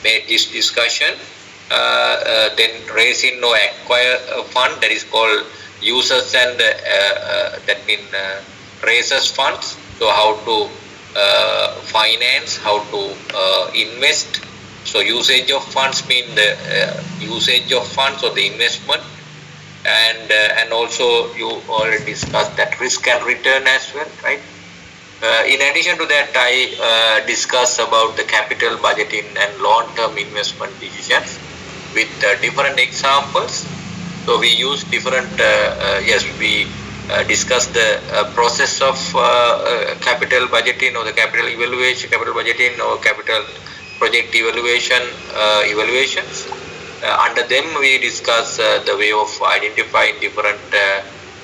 made this discussion. Then raise in or acquire a fund, that is called users and that means raises funds. So how to finance, how to invest. So usage of funds mean the usage of funds or the investment, and also you already discussed that risk and return as well, right? In addition to that, I discussed about the capital budgeting and long-term investment decisions with different examples. So we use different, yes, we discussed the process of capital budgeting or the capital evaluation, capital budgeting or capital project evaluations. Under them, we discuss the way of identifying different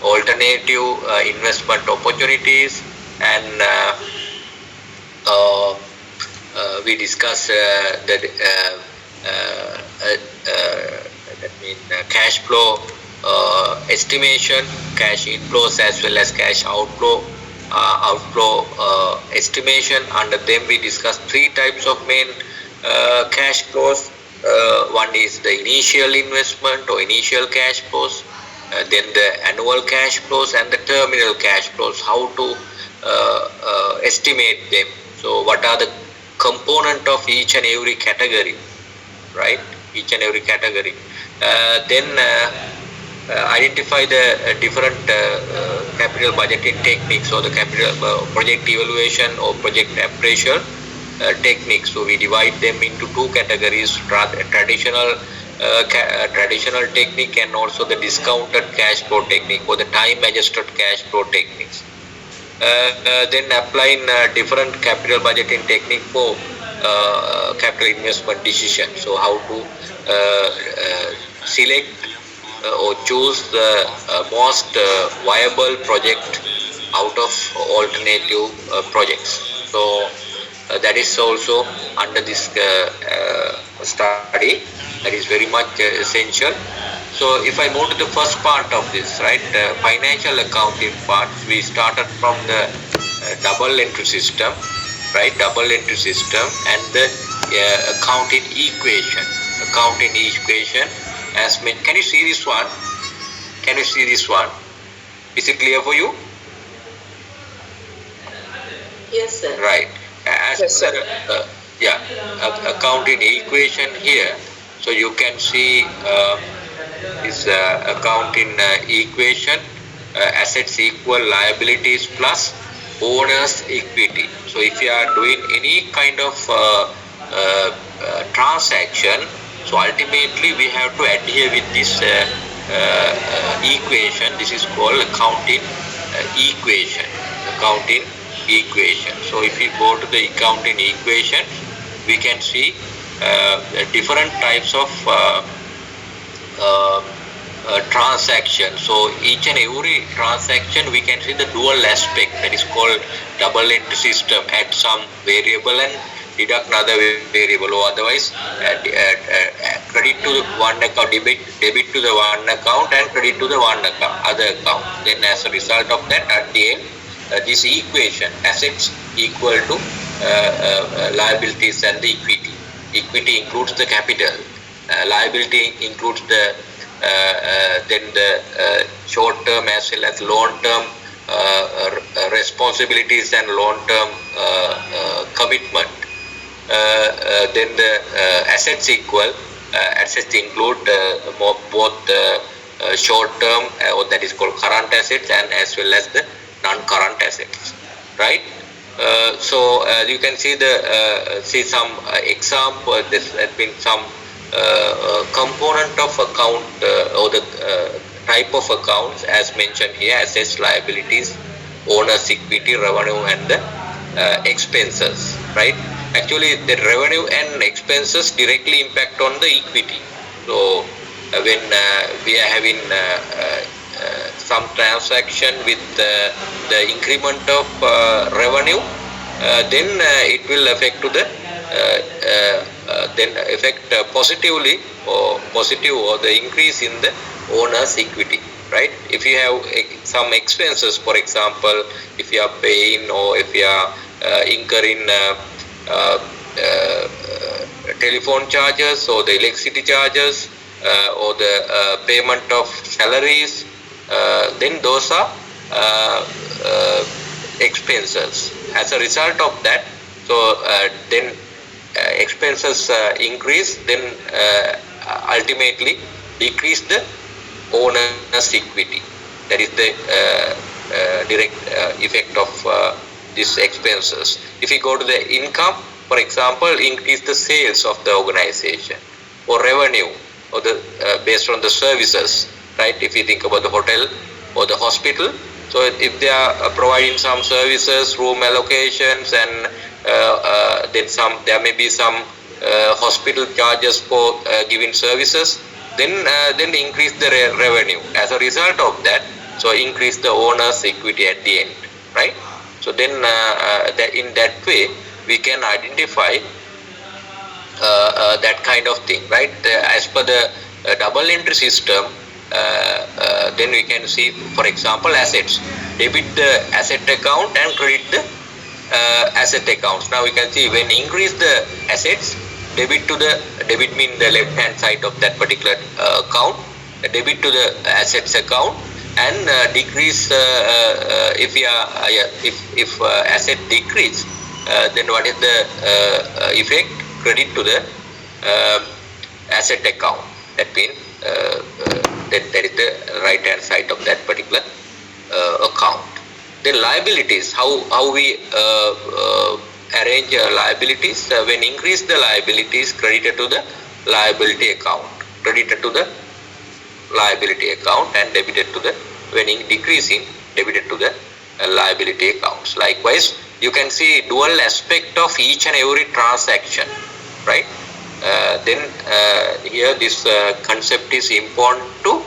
alternative investment opportunities, and we discuss that means cash flow estimation, cash inflows as well as cash outflow estimation. Under them, we discuss three types of main cash flows. One is the initial investment or initial cash flows, then the annual cash flows and the terminal cash flows. How to estimate them? So what are the component of each and every category, right? Each and every category. Then identify the different capital budgeting techniques or the capital project evaluation or project appraisal techniques. So we divide them into two categories: traditional technique and also the discounted cash flow technique or the time adjusted cash flow techniques. Then applying different capital budgeting technique for capital investment decision. So how to select or choose the most viable project out of alternative projects. So that is also under this study. That is very much essential. So if I move to the first part of this, right, financial accounting part, we started from the double entry system, right, double entry system, and the accounting equation. Accounting equation as meant. Can you see this one? Can you see this one? Is it clear for you? Yes, sir. Right. As yes, sir. Accounting equation here. So you can see this accounting equation, assets equal liabilities plus owner's equity. So if you are doing any kind of transaction, so ultimately we have to adhere with this equation. This is called accounting equation. Accounting equation. So if we go to the accounting equation, we can see different types of transaction. So each and every transaction we can see the dual aspect, that is called double entry system. Add some variable and deduct another variable, or otherwise credit to one account, debit to the one account and credit to the other account. Then as a result of that, at the end, this equation, assets equal to liabilities and the equity. Equity includes the capital, liability includes the then the short-term as well as long-term responsibilities and long-term commitment. Then the assets equal, assets include both short-term, or that is called current assets, and as well as the non-current assets, right? So you can see see some example. This has been some component of account or the type of accounts as mentioned here: assets, liabilities, owner's equity, revenue, and the expenses, right? Actually, the revenue and expenses directly impact on the equity. So when we are having some transaction with the increment of revenue, then it will affect to the then affect positively or the increase in the owner's equity, right? If you have some expenses, for example, if you are paying or if you are incurring telephone charges or the electricity charges or the payment of salaries, then those are expenses. As a result of that, so then expenses increase, then ultimately decrease the owner's equity. That is the direct effect of these expenses. If you go to the income, for example, increase the sales of the organization or revenue or the based on the services, right? If you think about the hotel or the hospital, so if they are providing some services, room allocations, and then there may be some hospital charges for giving services, then increase the revenue. As a result of that, so increase the owner's equity at the end, right? So then in that way we can identify that kind of thing, right? As per the double entry system, then we can see, for example, assets. Debit the asset account and credit the asset accounts. Now we can see when increase the assets, debit mean the left hand side of that particular account, debit to the assets account, and decrease if asset decrease, then what is the effect? Credit to the asset account. That means that is the right hand side of that particular account. Then liabilities, how we arrange liabilities. When increase the liabilities, credited to the liability account, credited to the liability account, and debited to the, when decreasing, debited to the liability accounts. Likewise, you can see dual aspect of each and every transaction, right? Then here this concept is important to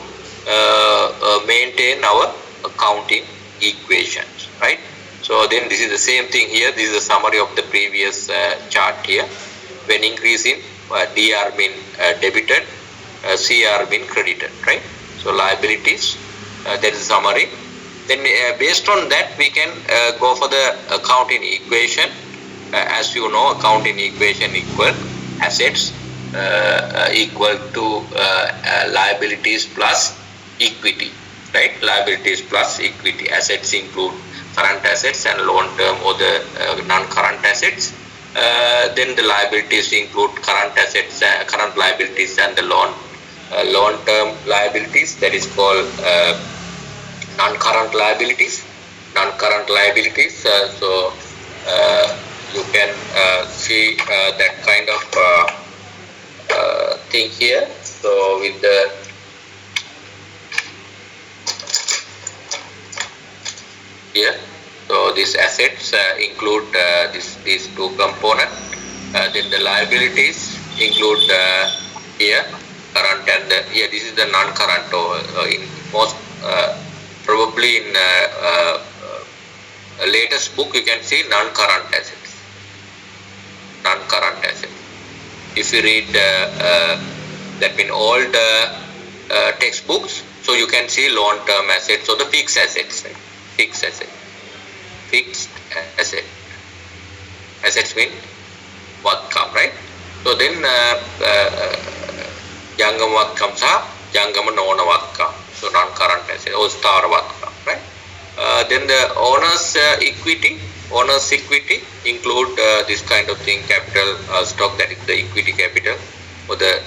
maintain our accounting equations, right? So then this is the same thing here. This is a summary of the previous chart here. When increasing, DR mean debited, CR mean credited, right? So liabilities, that is a summary. Then based on that we can go for the accounting equation. As you know, accounting equation equal assets equal to liabilities plus equity, right? Liabilities plus equity. Assets include current assets and long term or the non-current assets. Then the liabilities include current assets, current liabilities, and the long-term liabilities. That is called non-current liabilities. Non-current liabilities. So you can see that kind of thing here. So with the here, so these assets include these two components. Then the liabilities include here current and here this is the non-current, or in most probably in latest book you can see non-current assets. Non-current assets. If you read that mean all the textbooks, so you can see long-term assets or the fixed assets. Right? Fixed asset. Fixed asset. Assets mean what come, right? So then Jangama what comes up, Jangama Nona what come. So non-current asset or star what come, right? Then the owner's equity. Owner's equity include this kind of thing, capital stock, that is the equity capital or the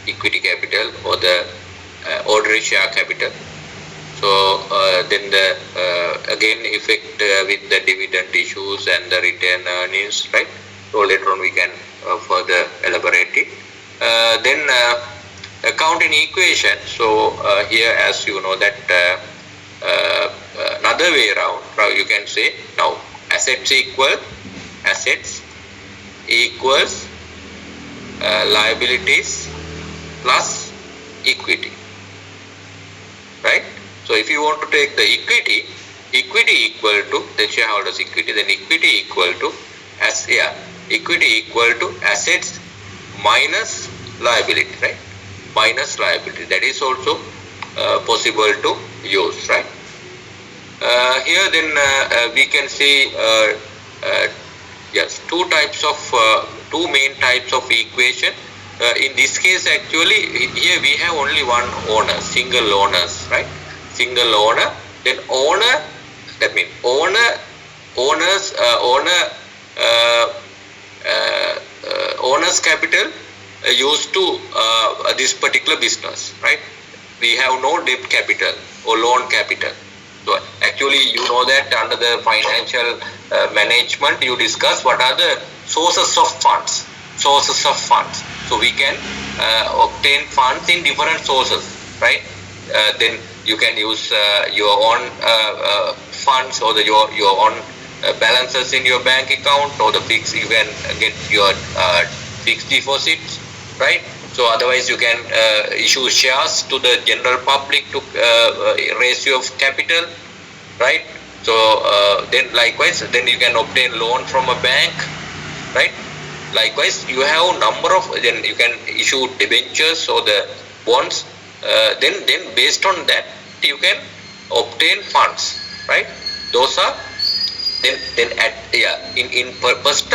equity capital or the ordinary share capital. So then the again effect with the dividend issues and the retained earnings, right? So later on we can further elaborate it. Then accounting equation. So here, as you know, that another way around, you can say now assets equals liabilities plus equity, right? So if you want to take the equity equal to the shareholders' equity, then equity equal to equity equal to assets minus liability, right? Minus liability. That is also possible to use, right? Here then we can see yes, two types of two main types of equation. In this case, actually, here we have only one owner, single owners, right? Single owner. Then owner, that means uh, owner's capital used to this particular business, right? We have no debt capital or loan capital. So actually, you know that under the financial management, you discuss what are the sources of funds. Sources of funds. So we can obtain funds in different sources, right? Then you can use your own funds or your own balances in your bank account, or the fixed, you can get your fixed deposits, right? So otherwise you can issue shares to the general public to raise your capital, right? So then likewise, then you can obtain loan from a bank, right? Likewise, you have number of, then you can issue debentures or the bonds. Then based on that you can obtain funds, right? Those are then at in first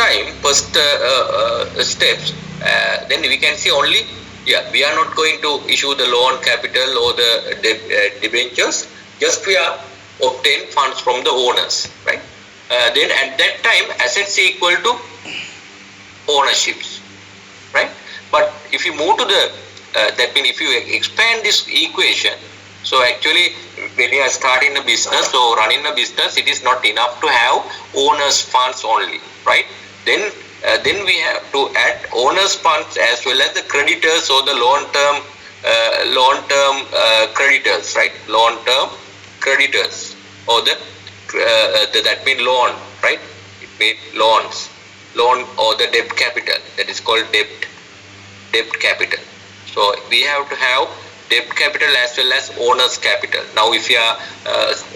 steps. Then we can see only we are not going to issue the loan capital or the debentures. Just we are obtain funds from the owners, right? Then at that time assets equal to ownerships, right? But if you move to the that means if you expand this equation, so actually when you are starting a business or running a business, it is not enough to have owners funds only, right? Then we have to add owners funds as well as the creditors or the long term creditors, right? Long term creditors or that means loan, right? It means loan or the debt capital, that is called debt capital. So we have to have debt capital as well as owner's capital. Now if you are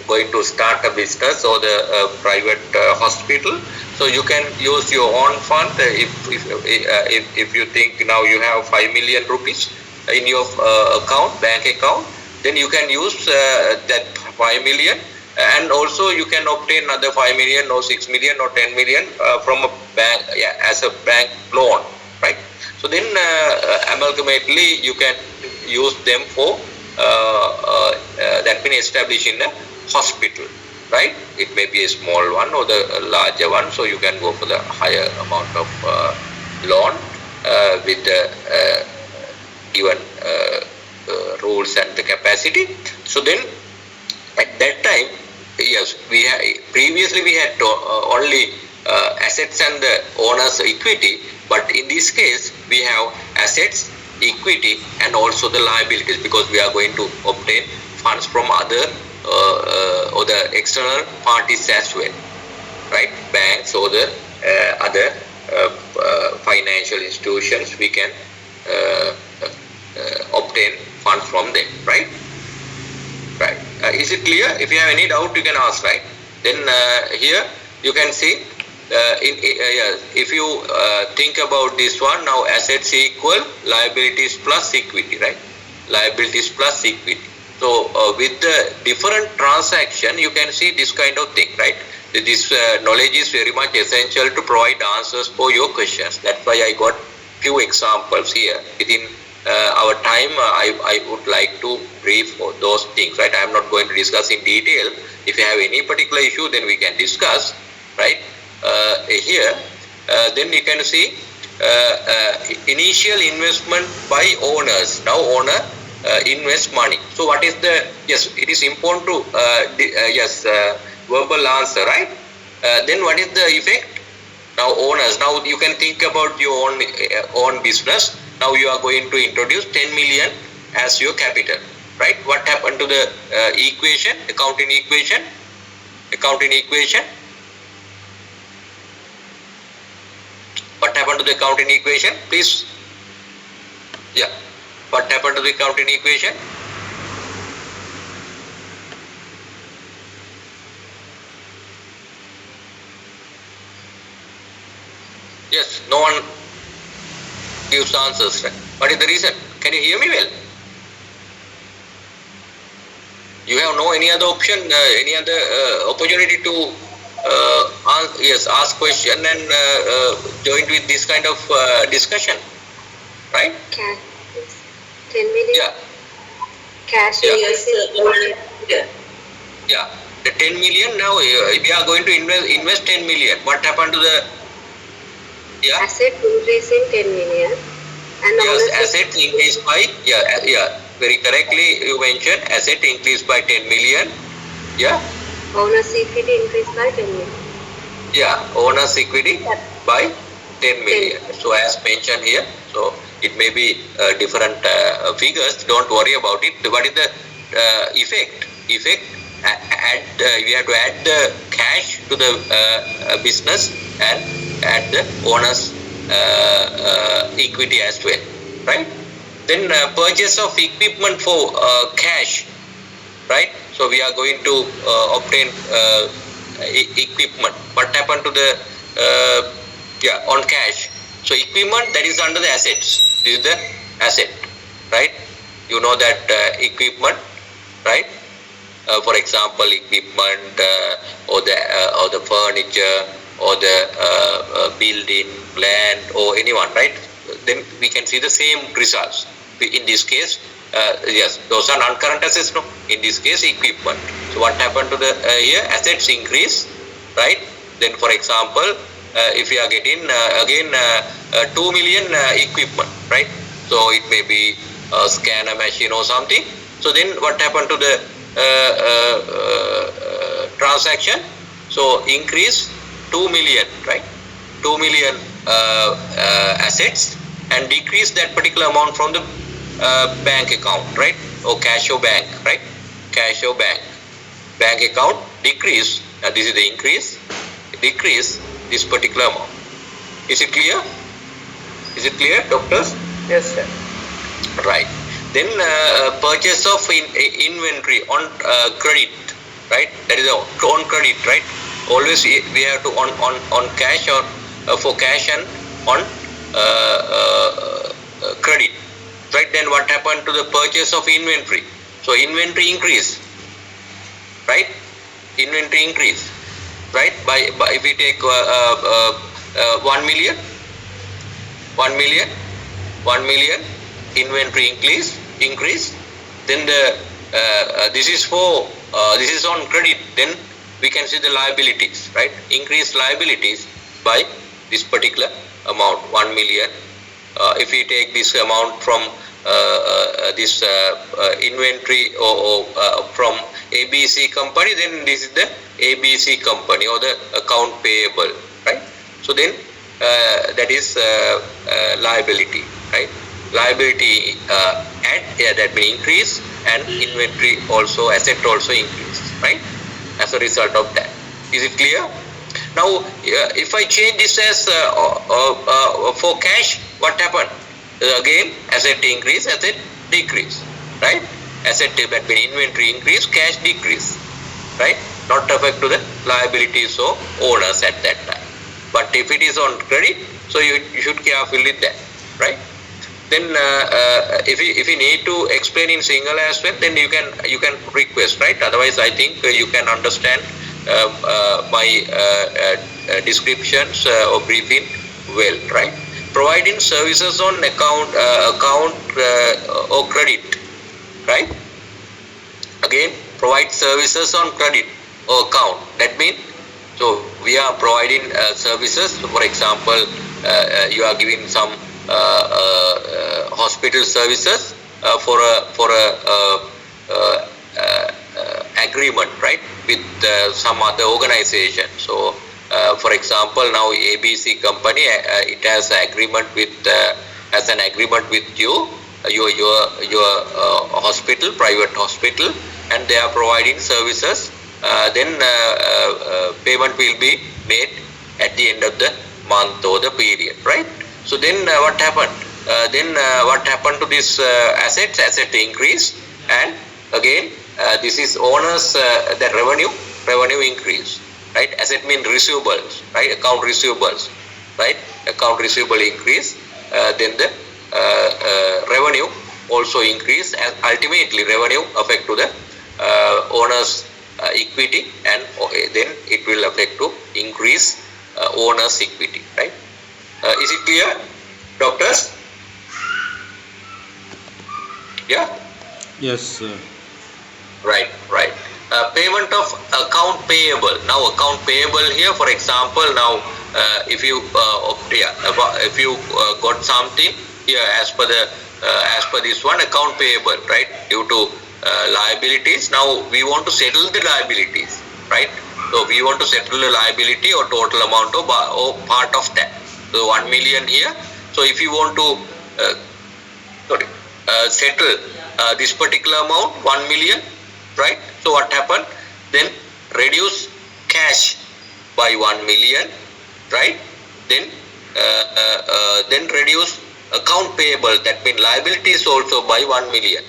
going to start a business or the private hospital, so you can use your own fund. If you think now you have 5 million rupees in your bank account, then you can use that 5 million, and also you can obtain another 5 million or 6 million or 10 million from a bank as a bank loan, right? So then amalgamately you can use them for that means establishing a hospital, right? It may be a small one or the larger one, so you can go for the higher amount of loan with the given rules and the capacity. So then at that time, yes, previously we had only assets and the owner's equity, but in this case we have assets, equity, and also the liabilities, because we are going to obtain funds from other or the external parties as well, right? Banks or the other financial institutions, we can obtain funds from them, right? Right. Is it clear? If you have any doubt, you can ask, right? Then here you can see if you think about this one, now assets equal liabilities plus equity, right? Liabilities plus equity. So with the different transaction, you can see this kind of thing, right? This knowledge is very much essential to provide answers for your questions. That's why I got few examples here. Within our time, I would like to brief those things, right? I am not going to discuss in detail. If you have any particular issue, then we can discuss, right? Here, then you can see initial investment by owners. Now owner invest money. So what is the, yes, it is important to verbal answer, right? Then what is the effect? Now owners, now you can think about your own business. Now you are going to introduce 10 million as your capital, right? What happened to the equation, accounting equation? What happened to the accounting equation? Please. Yeah. What happened to the accounting equation? Yes, no one gives answers. Right? What is the reason? Can you hear me well? You have no any other option, any other opportunity to yes, ask question and join with this kind of discussion, right? Cash, 10 million. Yeah. Cash Yeah. yes. Yeah. The 10 million now we are going to invest 10 million. What happened to the Asset increase in 10 million. And yes, ownership asset increased by very correctly you mentioned asset increased by 10 million. Yeah. Owner's equity increased by 10 million. Yeah, owner's equity by 10 million. So as mentioned here, so it may be different figures. Don't worry about it. What is the effect? Effect. We have to add the cash to the business and add the owner's equity as well, right? Then purchase of equipment for cash, right? So we are going to obtain equipment. What happened to the on cash? So equipment that is under the assets. This is the asset, right? You know that equipment, right? For example, equipment or the furniture or the building, land or anyone, right? Then we can see the same results. In this case, yes, those are non-current assets. No, in this case, equipment. So what happened to the here? Assets increase, right? Then, for example, if we are getting again 2 million equipment, right? So it may be a scanner machine or something. So then what happened to the transaction? So increase 2 million, right? 2 million assets and decrease that particular amount from the bank account, right? Or cash or bank, right? Cash or bank. Bank account decrease. This is the increase. Decrease this particular amount. Is it clear? Is it clear, doctors? Yes, sir. Right. Then purchase of inventory on credit, right? That is on credit, right? Always we have to on cash or for cash and on credit, right? Then what happened to the purchase of inventory? So inventory increase, right? Inventory increase, right? By if we take 1 million, 1 million, 1 million inventory increase. Then the this is for this is on credit. Then we can see the liabilities, right? Increase liabilities by this particular amount, 1 million. If we take this amount from this inventory or from ABC company, then this is the ABC company or the account payable, right? So then that is liability, right? Liability that will increase and inventory also, asset also increase, right? As a result of that. Is it clear? Now, if I change this as for cash, what happened? Again, asset increase, asset decrease, right? Asset that means inventory increase, cash decrease, right? Not affect to the liabilities of owners at that time. But if it is on credit, so you should carefully with that, right? Then if you need to explain in single as well, then you can request, right? Otherwise, I think you can understand my descriptions or briefing well, right? Providing services on account or credit, right? Again, provide services on credit or account. That means, so we are providing services. So for example, you are giving some hospital services for a agreement, right, with some other organization. So for example, now ABC company it has an agreement with you, your hospital, private hospital, and they are providing services. Then payment will be made at the end of the month or the period, right? So then what happened? What happened to this assets? Asset increase, and again this is owners the revenue increase, right? Asset means receivables, right? Account receivables, right? Account receivable increase. Then the revenue also increase, and ultimately revenue affect to the owners equity, and then it will affect to increase owner's equity, right? Is it clear, doctors? Yeah. Yes, sir. Right, right. Payment of account payable. Now, account payable here, for example, now if you if you got something here as per this one, account payable, right? Due to liabilities. Now we want to settle the liabilities, right? So we want to settle the liability or total amount of or part of that. So 1 million here. So if you want to settle this particular amount, 1 million, right? So what happened? Then reduce cash by 1 million, right? Then reduce account payable, that means liabilities also by 1 million,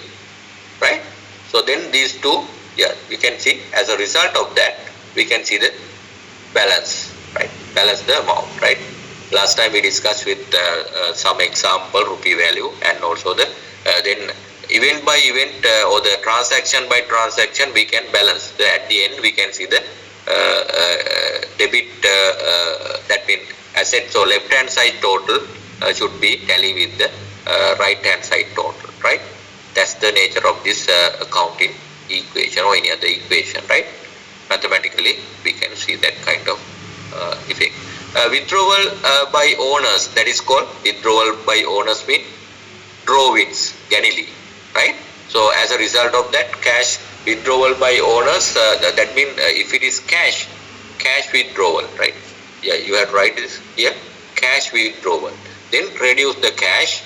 right? So then these two, yeah, we can see as a result of that, we can see the balance, right? Balance the amount, right? Last time we discussed with some example rupee value, and also the then event by event or the transaction by transaction we can balance. At the end we can see the debit, that means assets or left hand side total should be tally with the right hand side total, right? That's the nature of this accounting equation or any other equation, right? Mathematically we can see that kind of effect. Withdrawal by owners, that is called withdrawal by owners, mean drawings, Ganili, right? So as a result of that, cash withdrawal by owners, that means if it is cash withdrawal, right? Yeah, you have write this here, cash withdrawal. Then reduce the cash,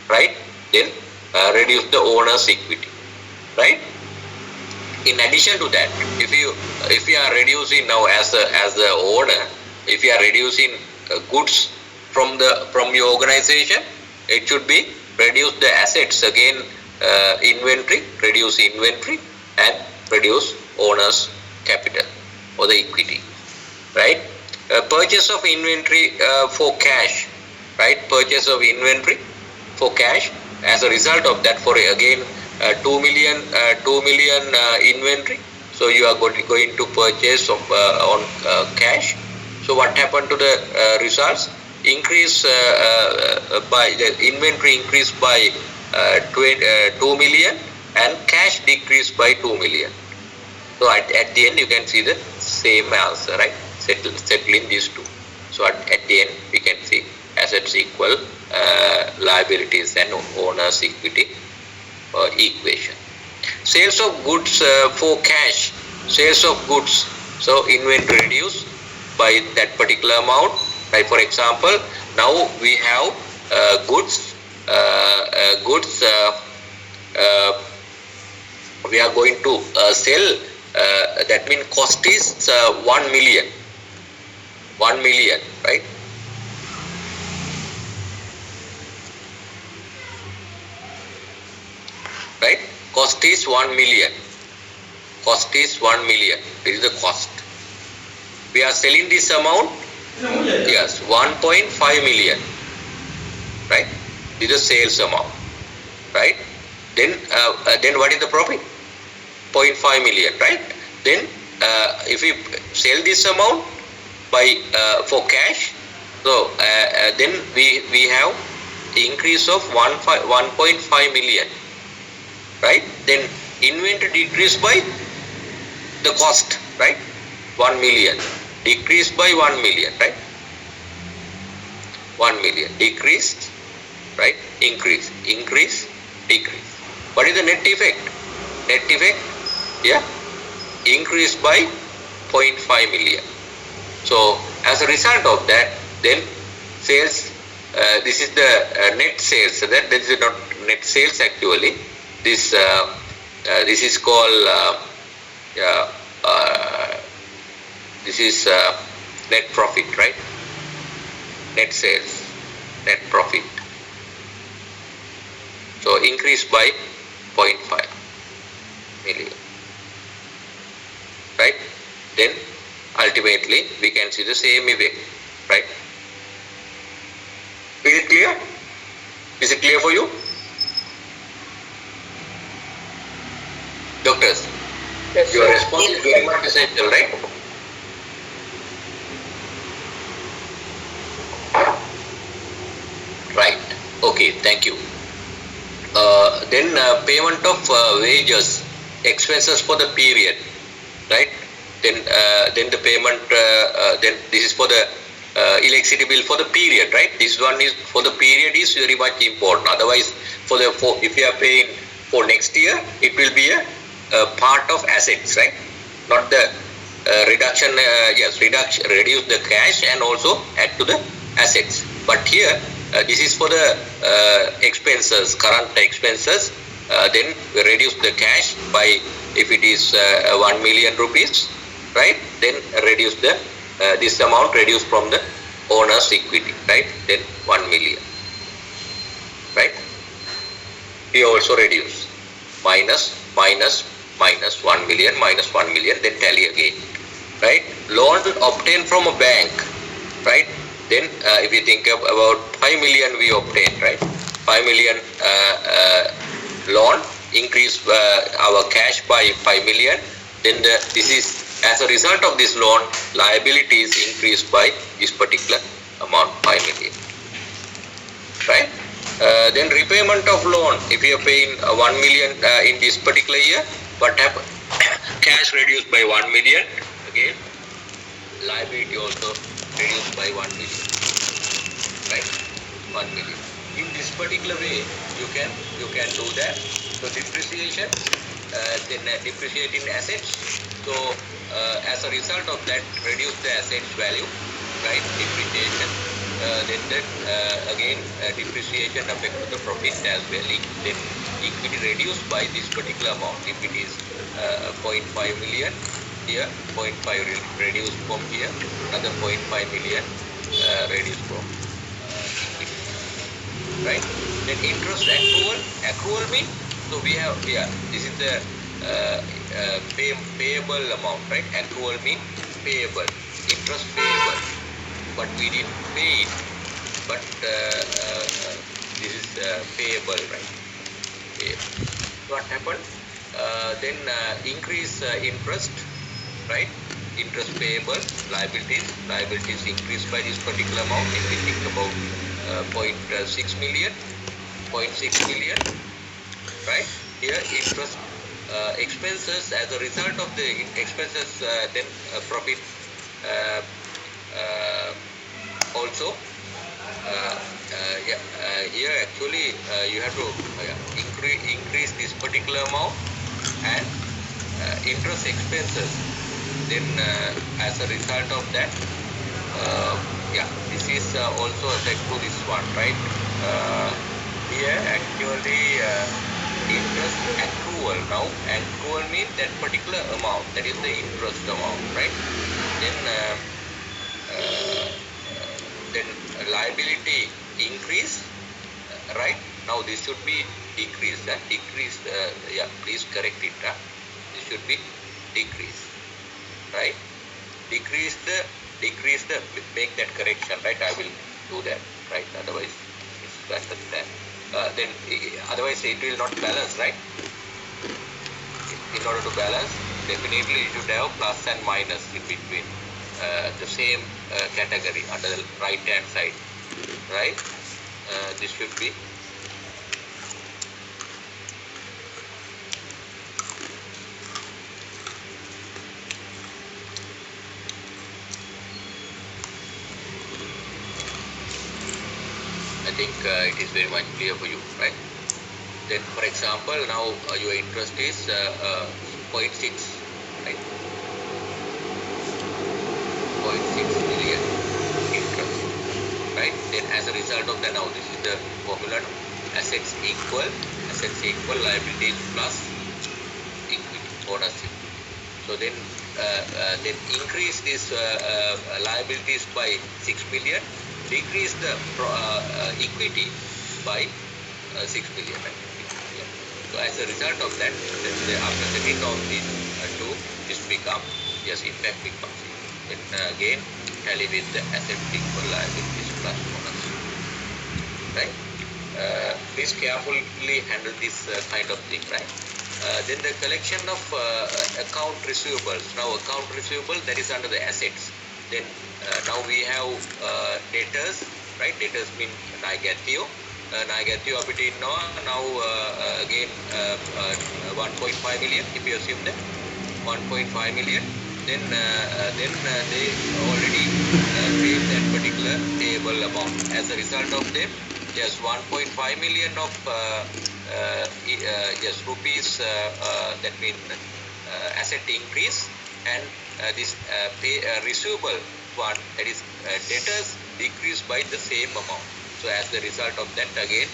right? Then reduce the owner's equity, right? In addition to that, if you are reducing now as a owner, if you are reducing goods from your organization, it should be reduce the assets again, inventory, reduce inventory, and reduce owner's capital or the equity, right? Purchase of inventory for cash, right? Purchase of inventory for cash. As a result of that, for again 2 million inventory, so you are going to purchase of on cash. So what happened to the results? Increase by the inventory increased by 2 million, and cash decreased by 2 million. So at the end you can see the same answer, right? Settling these two. So at the end we can see assets equal liabilities and owner's equity equation. Sales of goods for cash. Sales of goods. So inventory reduced by that particular amount. Like for example, now we have goods. We are going to sell. That means cost is 1 million. 1 million, right? Right? Cost is 1 million. Cost is 1 million. This is the cost. We are selling this amount. Yes, 1.5 million. Right? This is the sales amount. Right? Then what is the profit? 0.5 million. Right? Then if we sell this amount by for cash, so then we have increase of 1.5 million. Right? Then inventory decreased by the cost, right? 1 million. Decreased by 1 million, right? 1 million. Decreased, right? Increase. Increase, decrease. What is the net effect? Net effect, yeah? Increased by 0.5 million. So as a result of that, then sales, this is the net sales. So that this is not net sales actually. This is called this is net profit, right? Net sales, net profit. So increased by 0.5 million, right? Then ultimately we can see the same effect, right? Is it clear? Is it clear for you, doctors? Yes, Your sir. response is very much essential, right? Right. Okay, thank you. Then payment of wages, expenses for the period, right? Then the payment, then this is for the electricity bill for the period, right? This one is for the period is very much important. Otherwise, if you are paying for next year, it will be a part of assets, right? Not the reduction. Yes, reduce the cash and also add to the assets. But here, this is for the expenses, current expenses. Then we reduce the cash by, if it is 1 million rupees, right? Then reduce the this amount reduced from the owner's equity, right? Then 1 million, right? We also reduce minus 1 million, minus 1 million, then tally again, right? Loan obtained from a bank, right? Then if you think about 5 million we obtained, right? 5 million loan, increase our cash by 5 million. Then this is, as a result of this loan, liabilities increased by this particular amount, 5 million, right? Then repayment of loan, if you are paying 1 million in this particular year, what happened? Cash reduced by 1 million, again liability also reduced by 1 million, right? 1 million. In this particular way, you can do that. So depreciation, then depreciating assets. So as a result of that, reduce the assets value, right? Depreciation. Again depreciation affect to the profit as well. Then equity reduced by this particular amount. If it is 0.5 million here, 0.5 reduced from here, another 0.5 million reduced from equity, right? Then interest accrual means, so we have, yeah, this is the payable amount, right? Accrual means payable, interest payable, but we didn't pay it, but this is payable, right? Payable. What happened? Then increase interest, right? Interest payable, liabilities increased by this particular amount. If we think about 0.6 million, 0.6 million, right? Here interest expenses, as a result of the expenses, then profit uh, uh, also. Here actually you have to increase this particular amount and interest expenses. Then as a result of that, this is also affect to this one, right? Here actually interest accrual. Now accrual means that particular amount, that is the interest amount, right? Then uh, then liability increase, right? Now this should be decreased, decreased, please correct it, this should be decreased, right? decrease the make that correction, right? I will do that, right? Otherwise it's better than then otherwise it will not balance, right? In order to balance, definitely you should have plus and minus in between the same category under the right hand side, right? This should be I think it is very much clear for you, right? Then for example, now your interest is 0.6, right? 0.6 million interest, right? Then as a result of that, now this is the formula, assets equal liabilities plus equity, ownership. So then increase this liabilities by 6 million, decrease the equity by 6 million, right? Yeah. So as a result of that, after setting down these two, this become, yes, impact becomes, then again tally with the asset equal liabilities plus ownership, right? Please carefully handle this kind of thing, right? Then the collection of account receivables. Now account receivable, that is under the assets. Then now we have debtors, right? Debtors mean negative. Negative අපිට ඉන්නවා now again 1.5 million if you assume that 1.5 million, then they already paid that particular payable amount. As a result of them, just 1.5 million of just rupees, that means asset increase, and this receivable one, that is debtors, decreased by the same amount. So as the result of that, again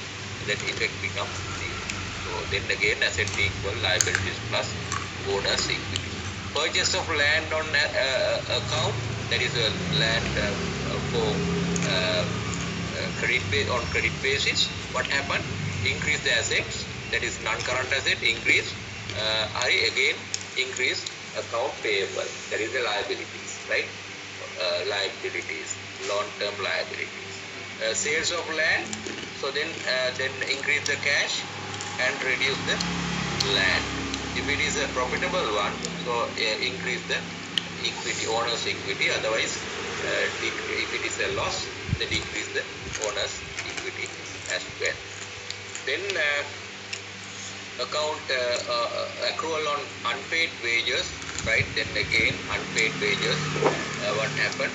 that effect becomes zero. So then again asset equal liabilities plus bonus equity. Purchase of land on account, that is a land for credit basis. What happened? Increase the assets, that is non-current asset, increase. I again increase account payable, that is the liabilities, right? Liabilities, long-term liabilities. Sales of land, so then increase the cash and reduce the land. If it is a profitable one, so increase the equity, owner's equity. Otherwise, if it is a loss, then decrease the owner's equity as well. Then account accrual on unpaid wages, right? Then again unpaid wages. What happened?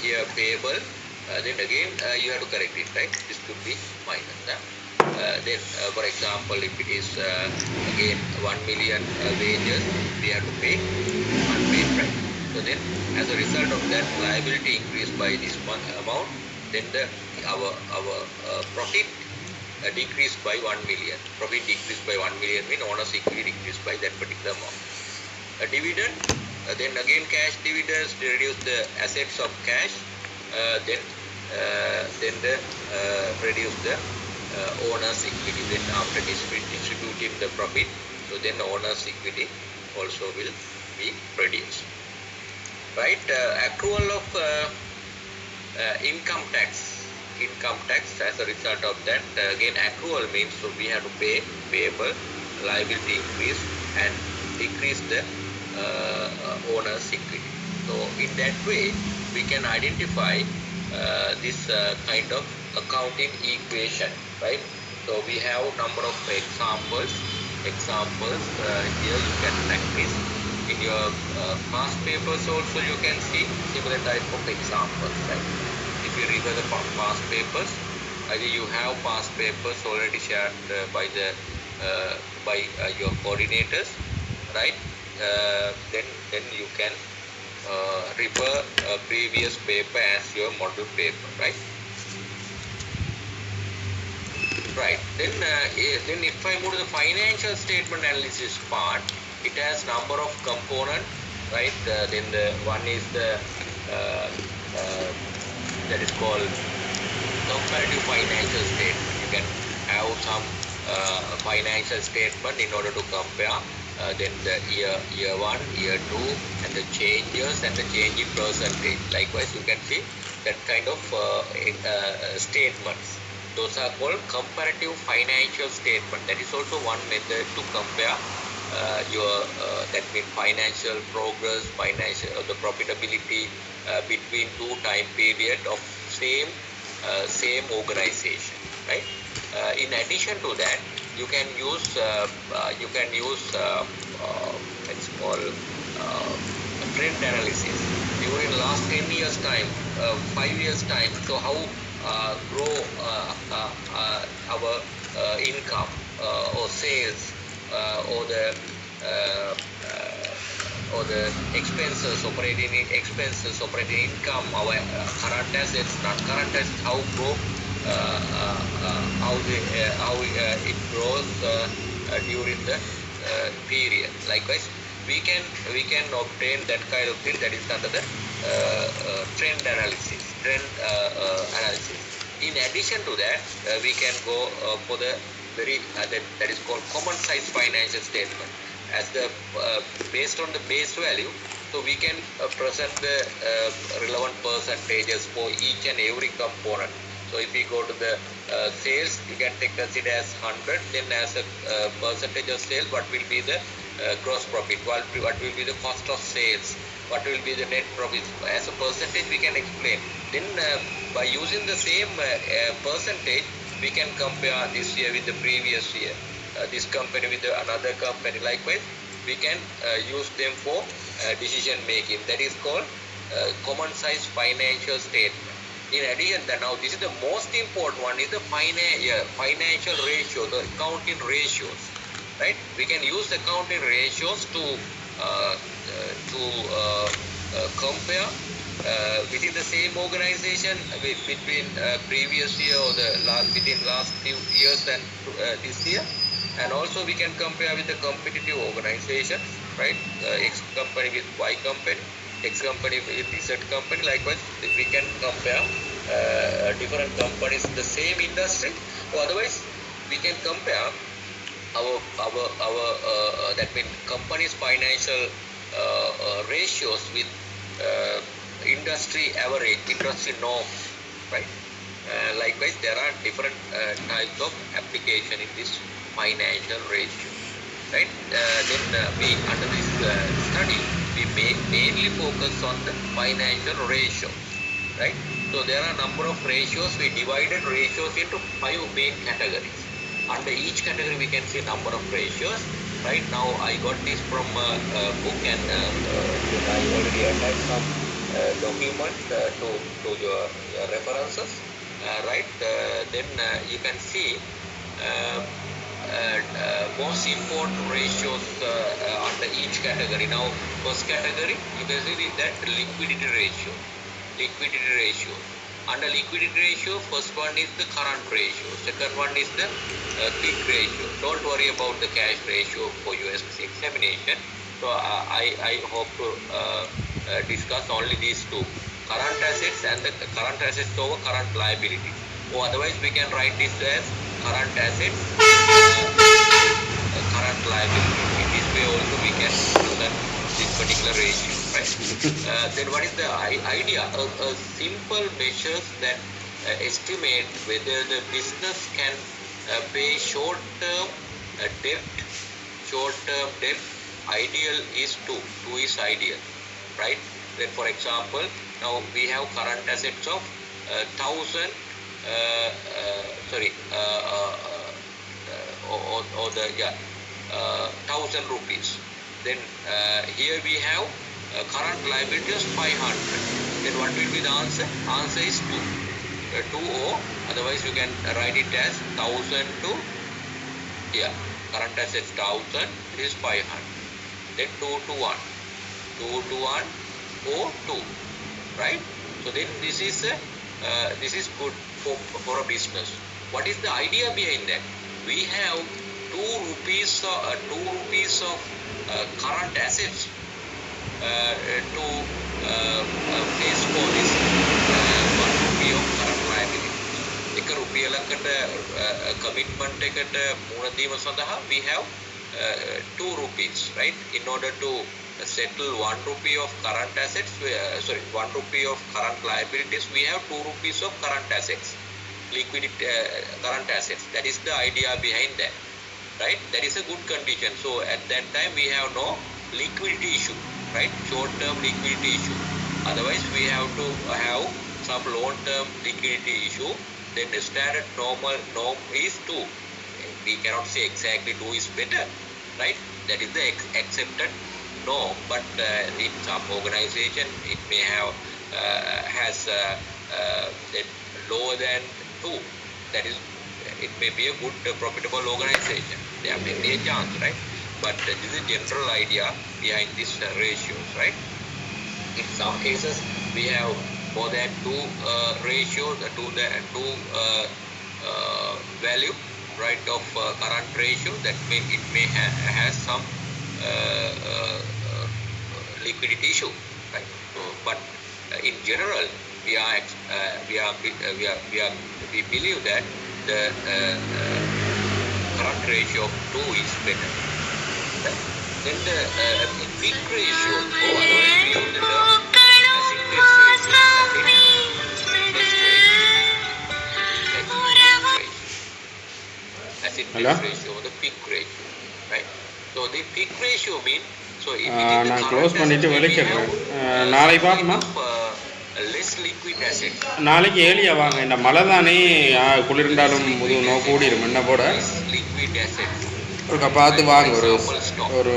Here payable. Then again you have to correct it, right? This could be minus. Then for example, if it is again 1 million wages, we have to pay unpaid, right? So then as a result of that, liability increased by this amount. Then our profit decreased by 1 million. Profit decreased by 1 million means owner's equity decreased by that particular amount. A dividend, then again cash dividends reduce the assets of cash. Then the reduce the owner's equity. Then after distributing the profit, so then owner's equity also will be reduced. Right? Accrual of income tax. As a result of that, again accrual means so we have to pay payable, liability increase and decrease the owner's equity. So in that way we can identify this kind of accounting equation, right? So we have number of examples. Here you can practice in your past papers also. You can see similar type of examples, right? If you read the past papers, either you have past papers already shared by your coordinators, right? Then you can refer a previous paper as your model paper, right? Right. Then if I move to the financial statement analysis part, it has number of components, right? Then the one is the that is called comparative financial statement. You can have some financial statement in order to compare then the year 1, year 2, and the changes and the change in percentage. Likewise, you can see that kind of statements. Those are called comparative financial statement. That is also one method to compare your that means financial progress, the profitability between two time period of same organization, right? In addition to that, you can use it's called trend analysis during last 10 years time, 5 years time. So how grow our income or sales or the expenses, operating income, our current assets, non-current assets, how grow, how it grows during the period. Likewise, we can obtain that kind of thing, that is under the trend analysis. In addition to that, we can go for the very that is called common size financial statement. As the based on the base value, so we can present the relevant percentages for each and every component. So if we go to the sales, you can consider as 100. Then as a percentage of sales, what will be the gross profit? What will be the cost of sales? What will be the net profit? As a percentage, we can explain. Then by using the same percentage, we can compare this year with the previous year. This company with another company. Likewise, we can use them for decision making. That is called common size financial statement. In addition, now this is the most important one, is the financial ratio, the accounting ratios, right? We can use accounting ratios to compare within the same organization between previous year or within last few years and this year. And also we can compare with the competitive organizations, right? X company with Y company, X company with Z company. Likewise, we can compare different companies in the same industry. Or otherwise, we can compare our that means companies' financial ratios with industry average, industry norms, right? Likewise, there are different types of application in this financial ratio, right? Then we under this study we mainly focus on the financial ratio, right? So there are number of ratios. We divided ratios into 5 main categories. Under each category we can see number of ratios. Right now I got this from a book, and I already attached some document to your references, right? Then you can see most important ratios under each category. Now first category you can see that liquidity ratio. Liquidity ratio. Under liquidity ratio, first one is the current ratio, second one is the quick ratio. Don't worry about the cash ratio for USC examination. So I hope to discuss only these two: current assets and the current assets over current liabilities. Or otherwise we can write this as current assets, current liabilities. In this way also we can present this particular ratio, right? Then what is the idea? A simple measures that estimate whether the business can pay short-term debt. Short-term debt, ideal is 2. 2 is ideal, right? Then for example, now we have current assets of 1,000 1,000 rupees. Then here we have current liability is 500. Then what will be the answer? Answer is 2. 2 or otherwise you can write it as 1,000 to current assets 1,000 is 500. Then 2 to 1. 2 to 1 or 2, right? So then this is good for a business. What is the idea behind that? We have 2 rupees of current assets to face for this 1 rupee of current liability. එක රුපියලකට commitment එකට මුණ දීම සඳහා we have 2 rupees, right? In order to settle 1 rupee of current assets, 1 rupee of current liabilities, we have 2 rupees of current assets, liquidity current assets. That is the idea behind that, right? That is a good condition. So at that time we have no liquidity issue, right? Short-term liquidity issue. Otherwise we have to have some long-term liquidity issue. Then the standard norm is 2. We cannot say exactly 2 is better, right? That is the accepted norm. But in some organization it may have has lower than 2. That is, it may be a good profitable organization. There may be a chance, right? But this is a general idea behind these ratios, right? In some cases we have more than 2 ratios, 2 value, right, of current ratio. That means it may has some liquidity issue, right? So, but in general we believe that the current ratio of 2 is better. Right? Then the quick ratio, otherwise we use the term as interest ratio. Interest ratio. asset test ratio or the peak ratio, right? So the peak ratio means, so within the current assets we have some kind of less liquid assets. நாளைக்கு ஏலியா வாங்க இந்த மழை தானே குளிர்ந்தாலும் முது no கூடிரும் என்ன போட less liquid assets. ஒரு பார்த்து வாங்க ஒரு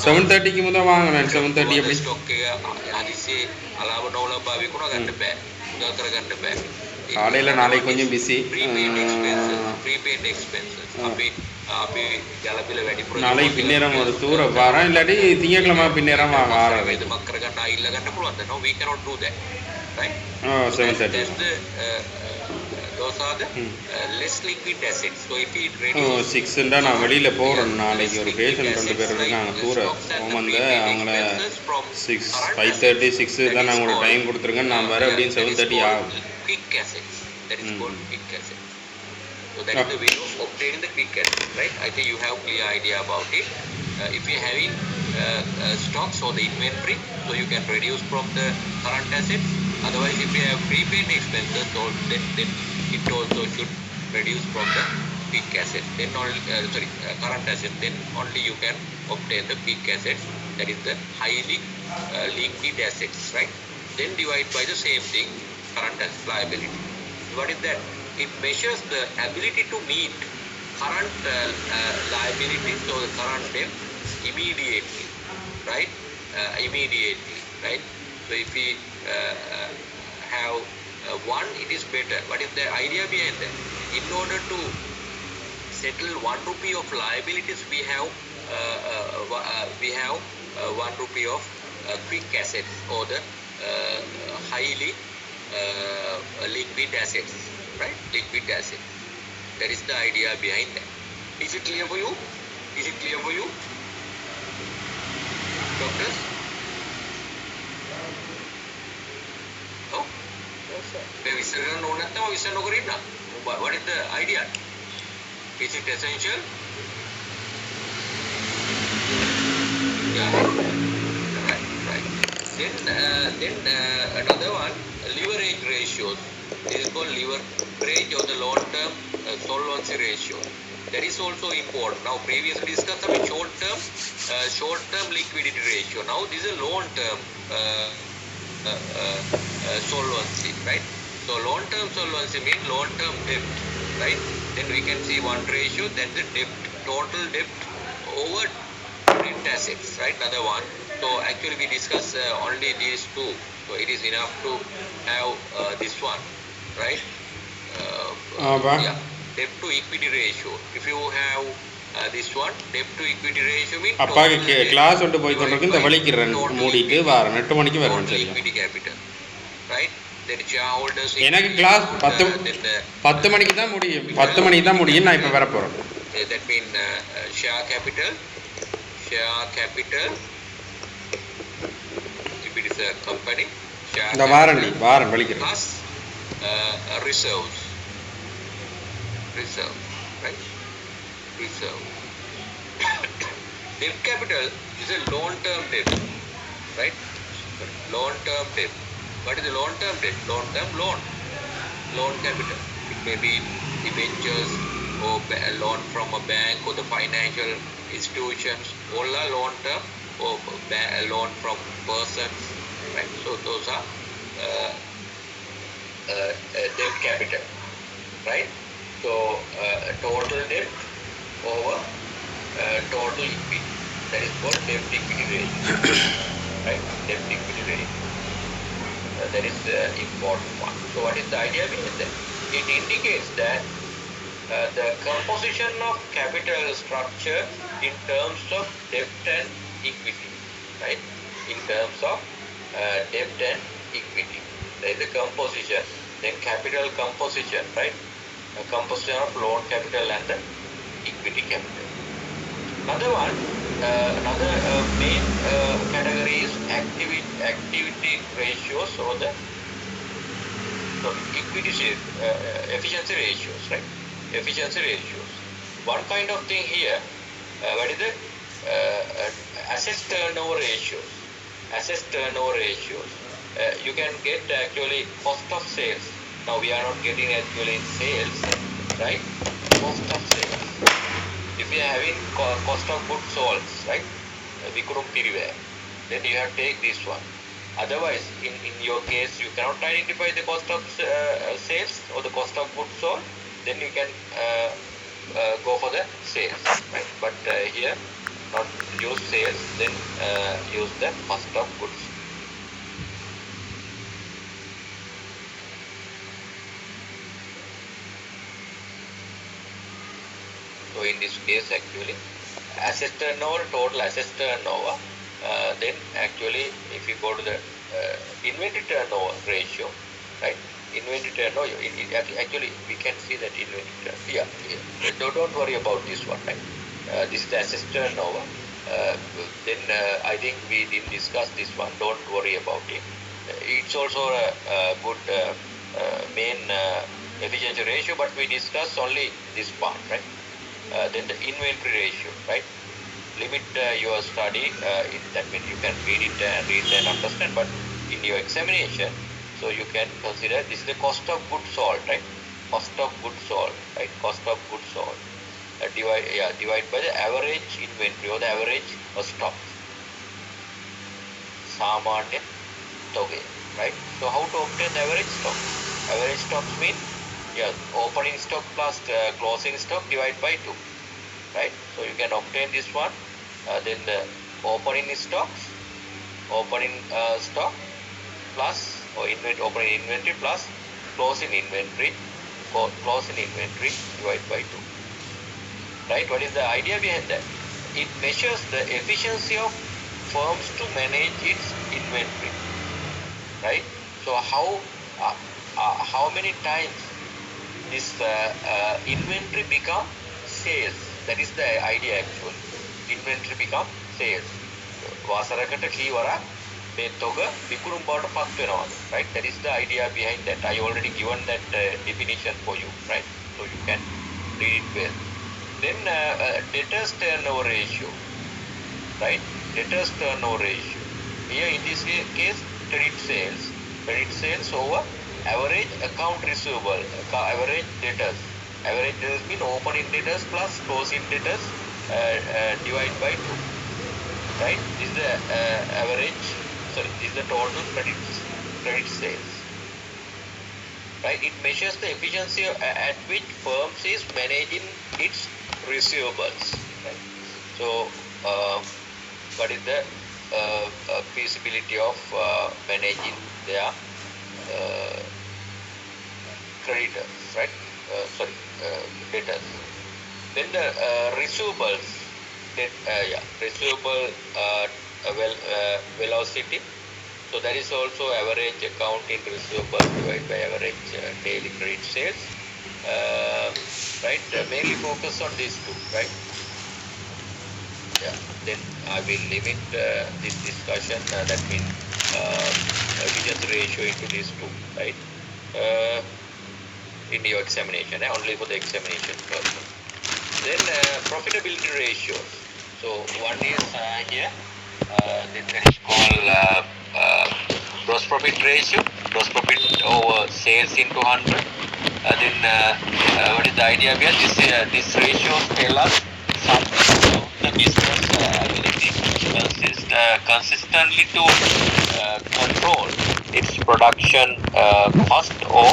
7:30க்கு முதல் வாங்க நான் 7:30 அப்படி ස්ටොක් එක හදිස්සියේ අලාභ නොලබා විකුණ ගන්න බෑ. උදා කර ගන්න බෑ. காலையில் நாளைக்கு கொஞ்சம் பிஸி prepaid expenses අපි ජල බිල වැඩිපුර நாளைக்கு பின்னேரம் ஒரு தூர வாரம் இல்லாட்டி திங்கட்கிழமை பின்னேரம் வாங்க 6 වේදමක් කරගන්න අයිල්ල ගන්න පුළුවන්. No, we cannot do that, right? 7:30 those are the less liquid assets. So if it reduces 6 நான் வெளியில போறேன். நாளைக்கு ஒரு பேஷண்ட் 2 பேர் இருக்காங்க தூர வந்து அவங்கள 5:30 6 தான் நான் உங்களுக்கு டைம் கொடுத்துருங்க. நான் வர அப்படின்னு 7:30 ஆகும். quick assets, that is called quick assets. So that is the way of obtaining the quick assets, right? I think you have clear idea about it. If you are having stocks or the inventory, so you can reduce from the current assets. Otherwise, if you have prepaid expenses, so then it also should reduce from the peak assets. Then only current assets. Then only you can obtain the peak assets. That is the highly liquid assets, right? Then divide by the same thing, current asset liability. What is that? It measures the ability to meet current liabilities or the current debt immediately, right? Immediately, right? So if we have one, it is better. What is the idea behind that? In order to settle 1 rupee of liabilities, we have 1 rupee of quick assets or the highly liquid assets, right? Liquid assets. That is the idea behind that. Is it clear for you? Is it clear for you, doctors? No? What is the idea? Is it essential? Yeah. Right. Then another one, leverage ratios. This is called leverage or the long-term solvency ratio. That is also important. Now, previously discussed about short-term liquidity ratio. Now, this is a long-term solvency, right? So, long-term solvency means long-term debt, right? Then we can see one ratio, that's the debt, total debt over net assets, right? Another one. So, actually we discuss only these two. So, it is enough to have this one, right? Yeah, debt to equity ratio. If you have this one, debt to equity ratio means அப்பாக்கு class வந்து போய் கொண்டிருக்கு. இந்த வழிக்கு மூடிட்டு வாரம் 8 மணிக்கு வரணும். சரி, equity capital, right? Then shareholders, எனக்கு கிளாஸ் 10 மணிக்கு தான் முடியும். 10 மணிக்கு தான் முடியும். நான் இப்ப வர போறேன். That mean share capital, if it is a company, share இந்த வாரம் வலிக்கிறேன். plus reserve, right? Reserve. Debt capital is a long-term debt, right? Long-term debt. What is the long-term debt? Long-term loan capital. It may be debentures or a loan from a bank or the financial institutions. All are long-term or a loan from persons, right? So those are debt capital, right? So total debt over total equity, that is called debt equity ratio, right? Debt equity ratio. That is the important one. So what is the idea behind that? It indicates that the composition of capital structure in terms of debt and equity, right? In terms of debt and equity. There is the composition, then capital composition, right? A composition of loan capital and the equity capital. Another one, another main category is activity ratios or the equity efficiency ratios, right? Efficiency ratios. One kind of thing here, what is the assets turnover ratios? Assets turnover ratios. You can get actually cost of sales. Now we are not getting actually sales, right? cost of sales. If you are having cost of goods sold, right, Vikurum Pirive, then you have to take this one. Otherwise, in your case, you cannot identify the cost of sales or the cost of goods sold, then you can go for the sales, right? But here, not use sales, then use the cost of goods. So in this case, actually, asset turnover, total asset turnover, then actually if you go to the inventory turnover ratio, right? Inventory turnover, actually we can see that inventory turnover. Yeah. Don't worry about this one, right? This is the asset turnover. Then I think we didn't discuss this one. Don't worry about it. It's also a good main efficiency ratio, but we discussed only this part, right? Then the inventory ratio, right? Limit your study, that means you can read it and understand, but in your examination, so you can consider this is the cost of goods sold, right? Cost of goods sold, right? Cost of goods sold. Divide by the average inventory or the average stock. Samanya Toge, right? So how to obtain the average stock? Average stocks mean, opening stock plus closing stock divided by 2, right? So you can obtain this one. Then the opening stocks, opening stock plus or opening inventory plus closing inventory divided by 2. Right? What is the idea behind that? It measures the efficiency of firms to manage its inventory. Right? So how many times this inventory become sales? That is the idea actually. Inventory become sales. Vasarakata keyvara මේ තොග විකුණුම් බවට පත් වෙනවා, right? That is the idea behind that. I already given that definition for you, right? So you can read it well. Then debtors turnover ratio, right? Debtors turnover ratio. Here in this case, credit sales over average account receivable, average debtors. Average debtors mean opening debtors plus closing debtors divided by 2. Right? This is the average. Sorry, this is the total credit sales. Right? It measures the efficiency at which firms is managing its receivables. Right? So, what is the feasibility of managing their creditors? Right? Debtors. Then the receivables. Receivable velocity. So that is also average accounting receivable divided by average daily credit sales. Right? Mainly focus on these two. Right? Yeah. Then I will limit this discussion. That means efficiency ratio into these two. Right? In your examination, only for the examination purpose. Then profitability ratios. So one is here. Then that is called gross profit ratio. Gross profit over sales into 100. Then what is the idea behind this ratios tell us something about the business ability consistently to control its production cost or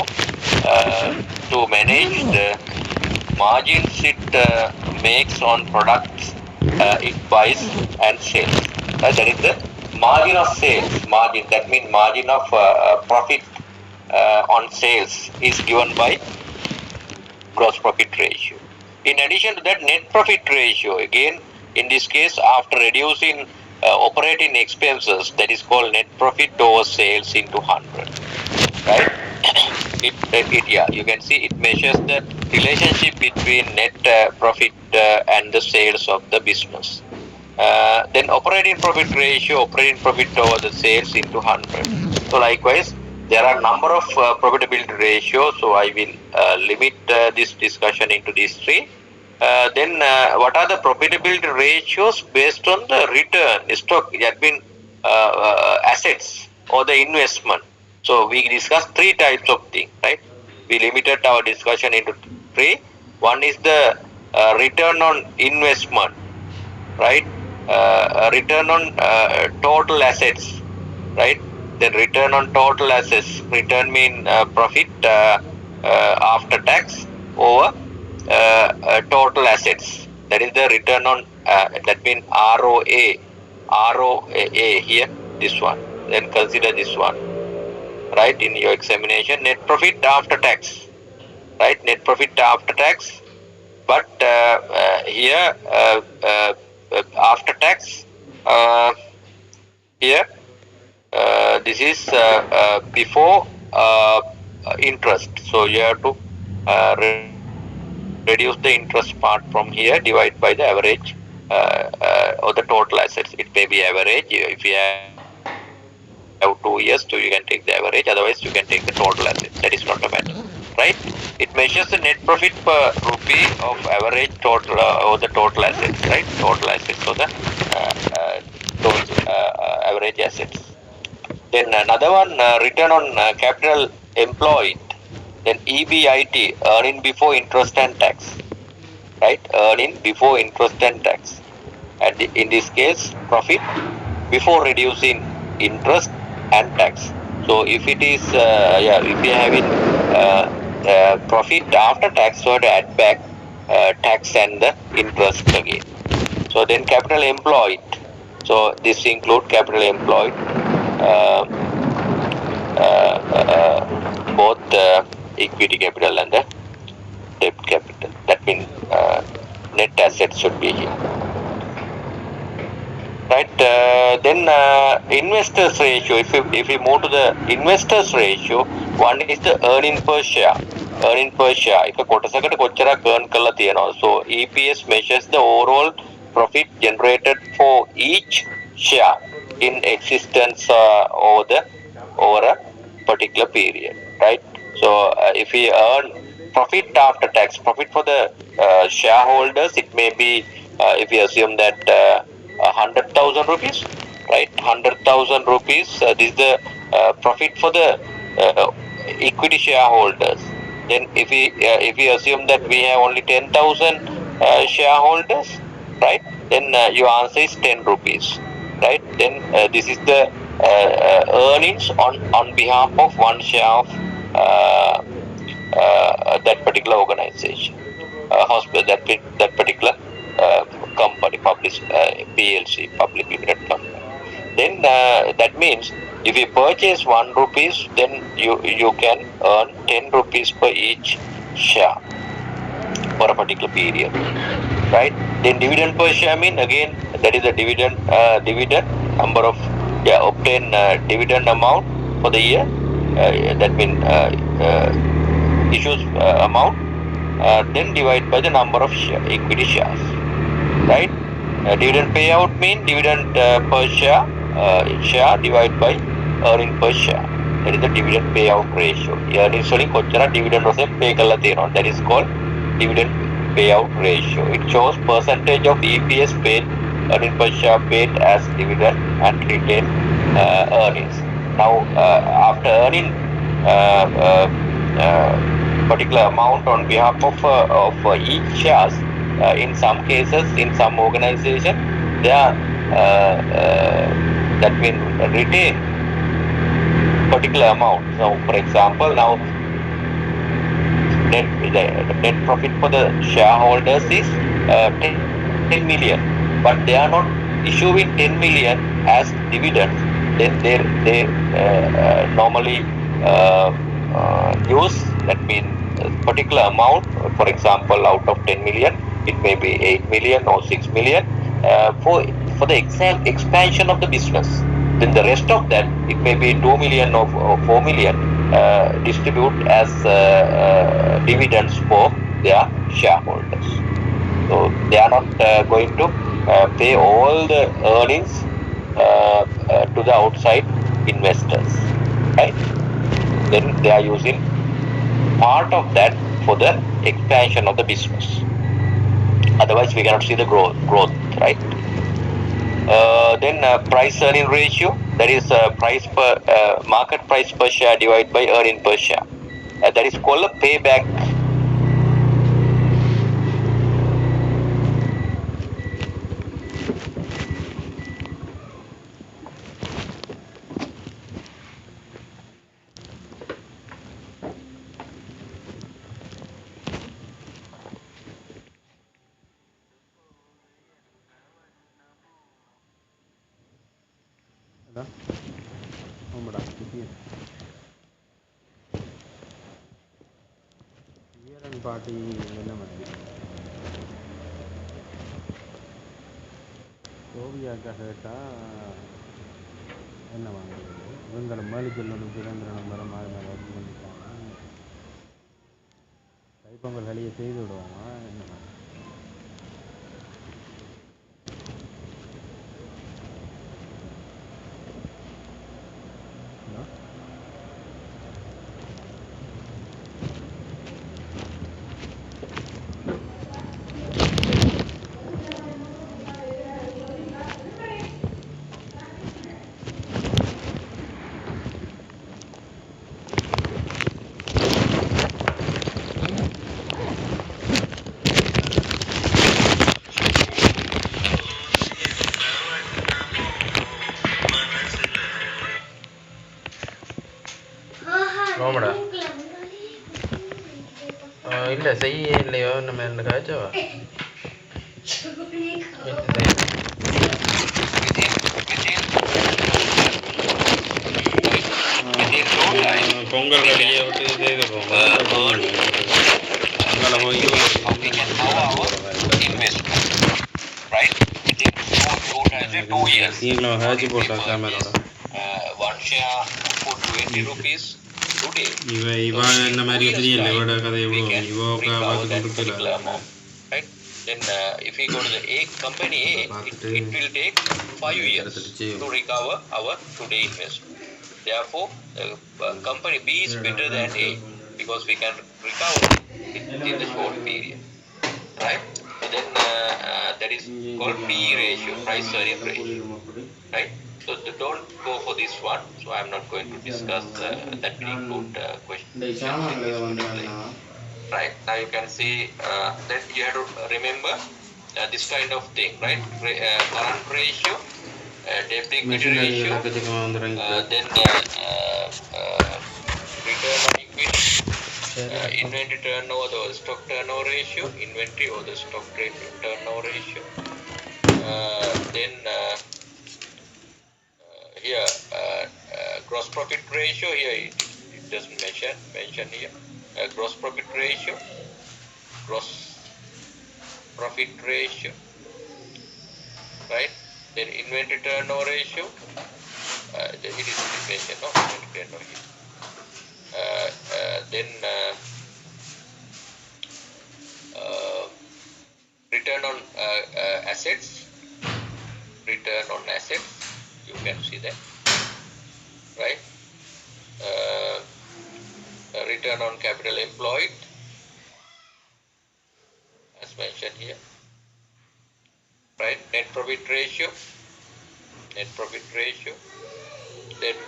to manage the margins it makes on products it buys and sells. That is the margin of sales. Margin, that means margin of profit on sales is given by gross profit ratio. In addition to that, net profit ratio, again in this case after reducing operating expenses, that is called net profit over sales into 100. Right? You can see it measures the relationship between net profit and the sales of the business. Then operating profit ratio, operating profit over the sales into 100. So likewise, there are number of profitability ratios. So I will limit this discussion into these three. Then what are the profitability ratios based on the return stock, that means assets or the investment. So we discussed three types of things, right? We limited our discussion into three. One is the return on investment, right? Return on total assets, right? Then return on total assets. Return mean profit after tax over total assets. That is the return on. That means ROA. ROA here. This one. Then consider this one, right? In your examination, net profit after tax, right? Net profit after tax. But here after tax, here this is before interest. So you have to reduce the interest part from here, divide by the average or the total assets. It may be average. If you have 2 years, so you can take the average. Otherwise, you can take the total asset. That is not a matter, right? It measures the net profit per rupee of average total or the total assets, right? Total assets or the average assets. Then another one, return on capital employed. Then EBIT, earning before interest and tax, right? Earning before interest and tax. And in this case, profit before reducing interest and tax. So if it is, if you are having profit after tax, so to add back tax and the interest again. So then capital employed. So this include capital employed, uh, both equity capital and the debt capital. That means net assets should be here. Right. Then investors ratio. If we move to the investors ratio, one is the earning per share. Earning per share. If කොටසකට කොච්චරක් earn කරලා තියෙනවා. So EPS measures the overall profit generated for each share in existence over a particular period. Right. So if we earn profit after tax, profit for the shareholders, it may be if we assume that 100,000 rupees, right? 100,000 rupees. This is the profit for the equity shareholders. Then if we assume that we have only 10,000 shareholders, right? Then your answer is 10 rupees, right? Then this is the earnings on behalf of one share of that particular organization, hospital, that particular company, PLC, public limited company. Then that means if you purchase 1 rupees, then you can earn 10 rupees per each share for a particular period, right? Then dividend per share mean again that is the dividend number of obtained dividend amount for the year. That means issues amount, then divide by the number of equity shares, right? Dividend payout mean dividend per share divided by earning per share. That is the dividend payout ratio. Earnings වලින් කොච්චර dividend වශයෙන් pay කරලා තියෙනවා. That is called dividend payout ratio. It shows percentage of EPS paid, earning per share paid as dividend and retained earnings. Now after earning particular amount on behalf of each shares, in some cases, in some organization, they are that means retain particular amount. So, for example, now the net profit for the shareholders is 10 million, but they are not issuing 10 million as dividends. Then they normally use, that means particular amount. For example, out of 10 million, it may be 8 million or 6 million for the expansion of the business. Then the rest of that, it may be 2 million or 4 million distribute as dividends for their shareholders. So they are not going to pay all the earnings to the outside investors, right? Then they are using part of that for the expansion of the business. Otherwise, we cannot see the growth, right? Then price earning ratio, that is price per market price per share divided by earning per share. That is called a payback ஆமாடா வீரன் பாட்டி என்ன மாதிரி ஓவியாக்கா கேட்டால் என்ன வாங்குறது இவங்களை மேலுச்செல்வனும் சுரேந்திரனும் வர மாறி மேலே வச்சு கொண்டுட்டாங்க தைப்பொங்கல் வேலையை செய்து விடுவாங்க என்ன மாதிரி நோமடா இல்லை செய்ய இல்லையோ நம்ம என்ன காய்ச்சவா பொங்கல் வேலையை விட்டு செய்து பொங்கல் நீங்களும் ஹேஜ் போட்டா கேமரோட இவன் இந்த மாதிரி தெரியல இவோட கதை எவ்வளோ இவோக்கா பார்த்து கொடுக்கல then if we go to the A company A, it will take 5 years to recover our today investment. Therefore, company B is better than A because we can recover it in the short period, right? So then that is called P ratio, price earning ratio, right? So don't go for this one. So I am not going to discuss that include questions. Right, now you can see that you have to remember this kind of thing, right? Current ratio, debt equity ratio, then return on equity, inventory turnover or stock turnover ratio, inventory or the stock turnover ratio, then here gross profit ratio, here it doesn't mention here. Gross profit ratio, gross profit ratio, right? Then inventory turnover ratio, it is mentioned, no? Inventory turnover here. Then return on assets, return on assets, you can see that, right? Return on capital employed, as mentioned here, right? Net profit ratio, then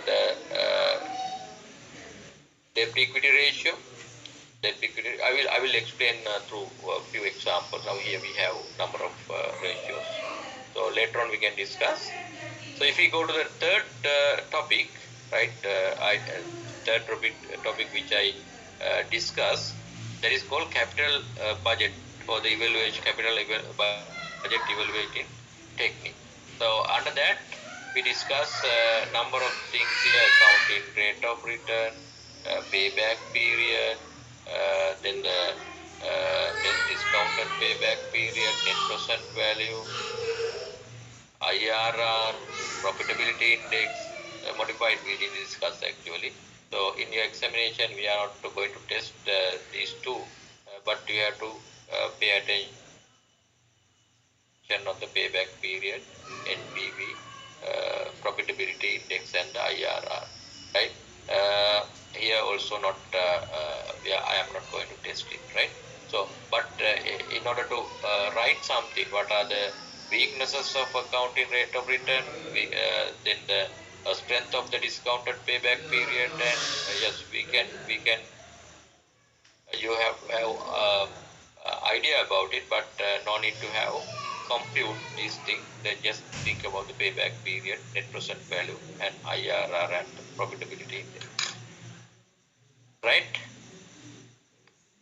debt equity ratio, I will explain through a few examples. Now here we have number of ratios, so later on we can discuss. So if we go to the third topic, right, third topic which I discuss, that is called capital budget for the evaluation, budget evaluating technique. So under that we discuss number of things here: accounting rate of return, payback period, then the then discounted payback period, net present value, IRR, profitability index, modified we did discuss actually. So in your examination we are not going to test these two, but you have to pay attention on the payback period, NPV, profitability index and IRR, right? Here also not, I am not going to test it, right? So, but in order to write something, what are the weaknesses of accounting rate of return, then the strength of the discounted payback period, and yes, we can you have idea about it, but no need to have compute these things. Then just think about the payback period, net present value, and IRR and profitability index, right?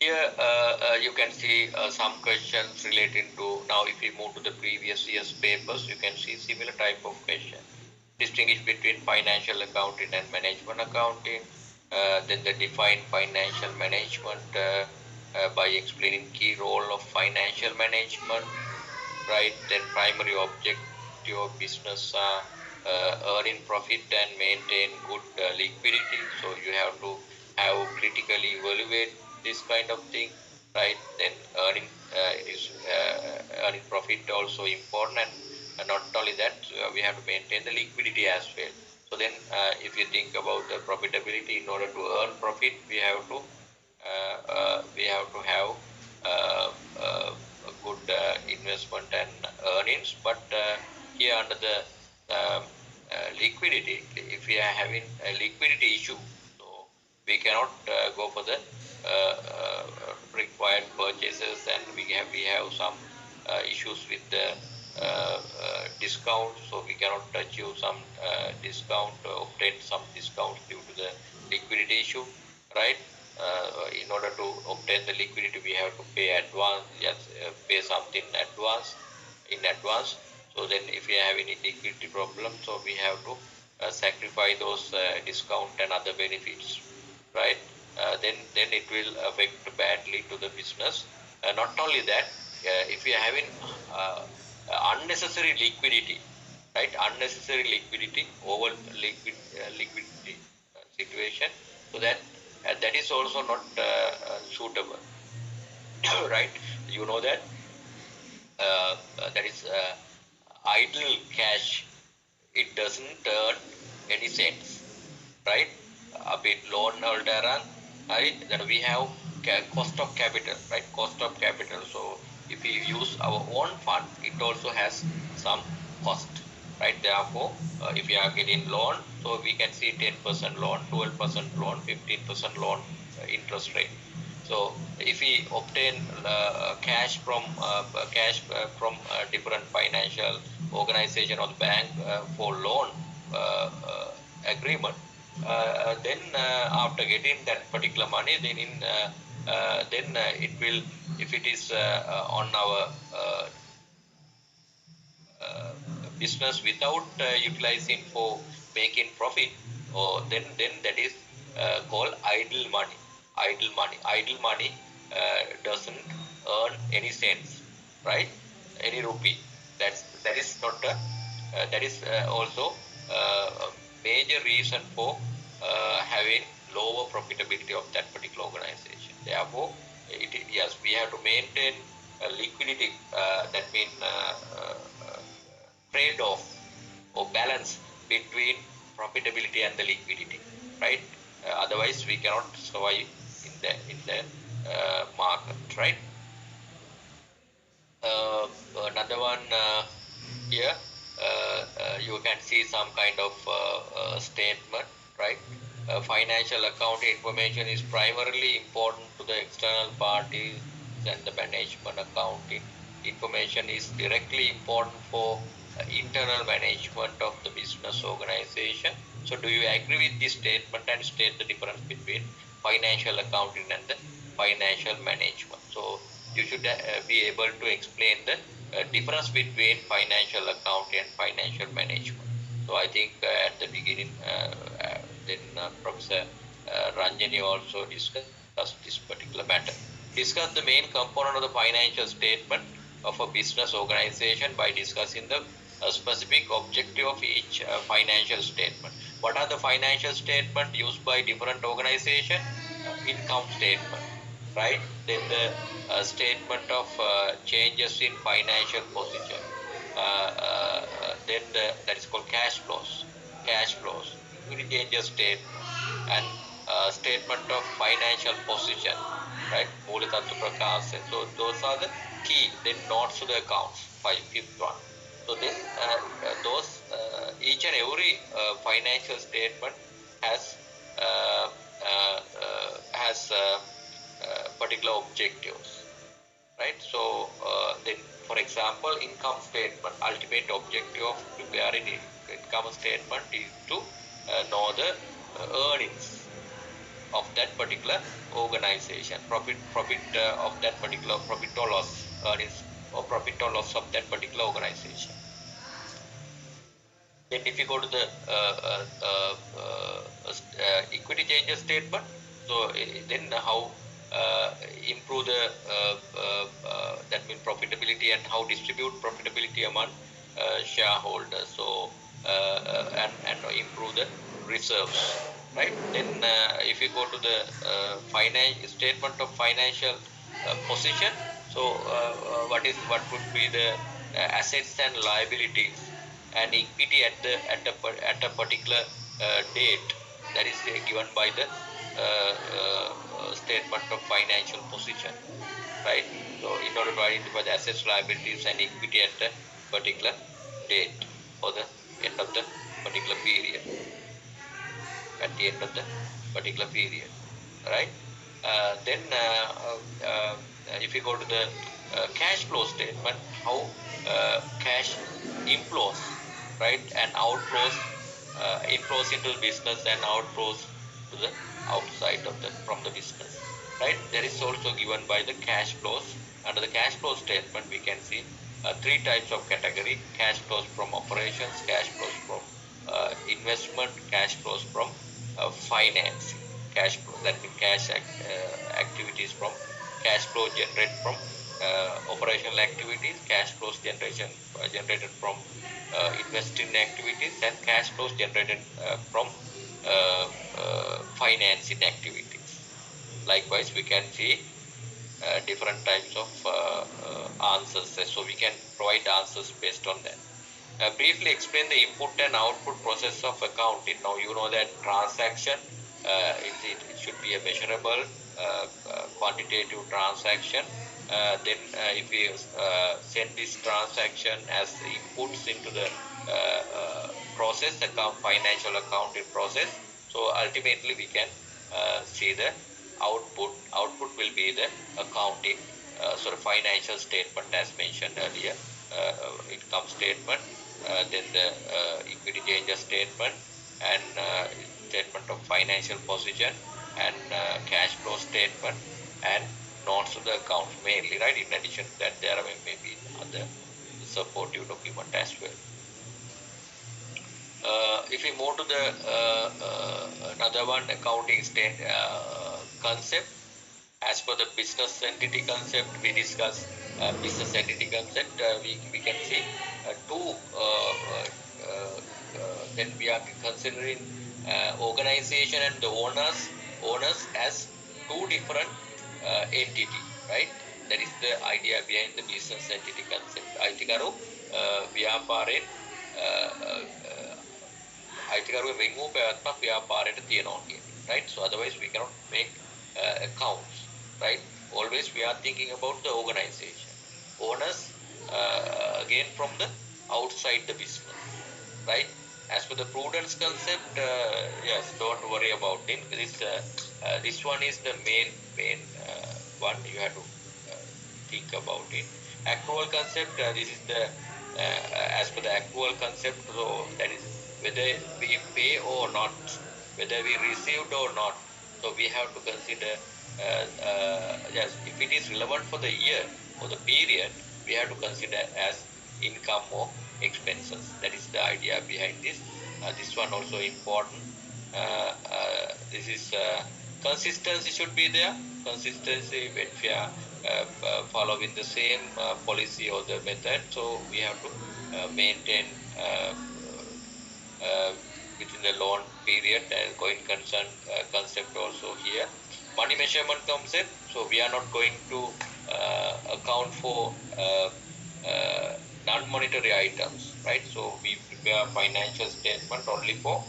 Here you can see some questions relating to, now if we move to the previous year's papers, you can see similar type of question. distinguish between financial accounting and management accounting. Then the define financial management by explaining key role of financial management, right? Then primary objective of business are earning profit and maintain good liquidity. So you have to have critically evaluate this kind of thing, right? Then earning profit also important, and not only that, we have to maintain the liquidity as well. So then, if you think about the profitability, in order to earn profit, we have to have a good investment and earnings. But here under the um, liquidity, if we are having a liquidity issue, so we cannot go for the required purchases, and we have some issues with the discount, so we cannot achieve some discount, obtain some discounts due to the liquidity issue, right? In order to obtain the liquidity, we have to pay advance, yes, pay something in advance. So then, if we have any liquidity problem, so we have to sacrifice those discount and other benefits, right? Then it will affect badly to the business. Not only that, if we are having unnecessary liquidity, right? Unnecessary liquidity, over liquidity situation, so that is also not suitable, right? You know that that is idle cash. It doesn't earn any cents, right? A bit loan holder, right? Then we have cost of capital, right? Cost of capital. So if we use our own fund, it also has some cost, right? Therefore, if we are getting loan, so we can see 10% loan, 12% loan, 15% loan interest rate. So if we obtain cash from different financial organization or the bank for loan agreement, then after getting that particular money, then it will, if it is on our uh, business without utilizing for making profit, or then that is called idle money. Idle money doesn't earn any cents, right? Any rupee. That is not a that is also a major reason for having lower profitability of that particular organization. Therefore, yes, we have to maintain liquidity. That means trade-off or balance between profitability and the liquidity, right? Otherwise, we cannot survive in the market, right? Uh, Another one here, you can see some kind of statement, right? Financial account information is primarily important to the external parties, and the management accounting information is directly important for internal management of the business organization. So do you agree with this statement and state the difference between financial accounting and the financial management? So you should be able to explain the difference between financial accounting and financial management. So I think at the beginning, then Professor Ranjani also discussed this particular matter. Discuss the main component of the financial statement of a business organization by discussing the specific objective of each financial statement. What are the financial statement used by different organization? Income statement, right? Then the statement of changes in financial position. Then that is called cash flows, equity changes statement, and statement of financial position, right? Mulatatu Prakasa. So those are the key. Then notes to the accounts, fifth one. So then those each and every financial statement has particular objectives, right? So then, for example, income statement, ultimate objective of preparing income statement is to know the earnings of that particular organization, profit of that particular, profit or loss earnings, or profit or loss of that particular organization. Then if you go to the equity changes statement, so then how improve the that means profitability and how distribute profitability among shareholders. So and improve the reserves, right? Then if you go to the finance statement of financial position, so what would be the assets and liabilities and equity at a particular date that is given by the statement of financial position, right? So in order to identify the assets, liabilities, and equity at a particular date or the end of the particular period, at the end of the particular period, right? Then if you go to the cash flow statement, how cash inflows, right, and outflows, inflows into the business and outflows to the outside of the from the business, right? There is also given by the cash flows. Under the cash flow statement, we can see three types of category: cash flows from operations, cash flows from investment, cash flows from financing. Cash flow, that means activities from cash flow generated from operational activities, cash flows generated from investing activities, and cash flows generated from financing activities. Likewise, we can see different types of answers, so we can provide answers based on that. Briefly explain the input and output process of accounting. Now you know that transaction, it should be a measurable quantitative transaction. Then if we send this transaction as inputs into the process, financial accounting process, so ultimately we can see the output. Output will be the accounting sort of financial statement as mentioned earlier, income statement, then the equity changes statement, and statement of financial position, and cash flow statement, and notes to the accounts mainly, right? In addition to that, there may be other supportive document as well. If we move to the another one, accounting concept. As per the business entity concept, we discuss business entity concept. We can see two. Then we are considering organization and the owners as two different entity, right? That is the idea behind the business entity concept. Aitikaru ව්‍යාපාරයෙන් අයිතිකරුව වෙන්වූ පැවැත්මක් ව්‍යාපාරයට තියෙනවා කියන්නේ, right? So otherwise we cannot make accounts, right? Always we are thinking about the organization. Owners again from the outside the business, right? As per the prudence concept, yes, don't worry about it. This one is the main one you have to think about it. Accrual concept, this is the as per the accrual concept, so that is whether we pay or not, whether we received or not. So we have to consider yes, if it is relevant for the year or the period, we have to consider as income or expenses. That is the idea behind this. This one also important. This is consistency should be there. Consistency when we are following the same policy or the method, so we have to maintain within the loan period, and going concern concept also here. Money measurement concept, so we are not going to account for non-monetary items, right? So we prepare financial statement only for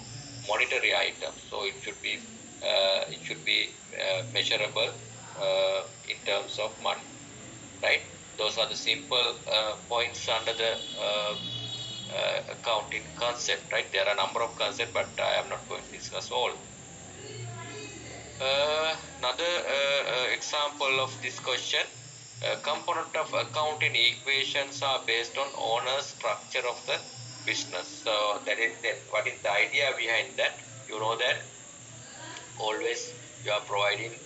monetary items, so it should be measurable in terms of money, right? Those are the simple points under the accounting concept, right? There are a number of concepts, but I am not going to discuss all. Another example of this question: component of accounting equations are based on owner's structure of the business. So that is what is the idea behind that? You know that always you are provided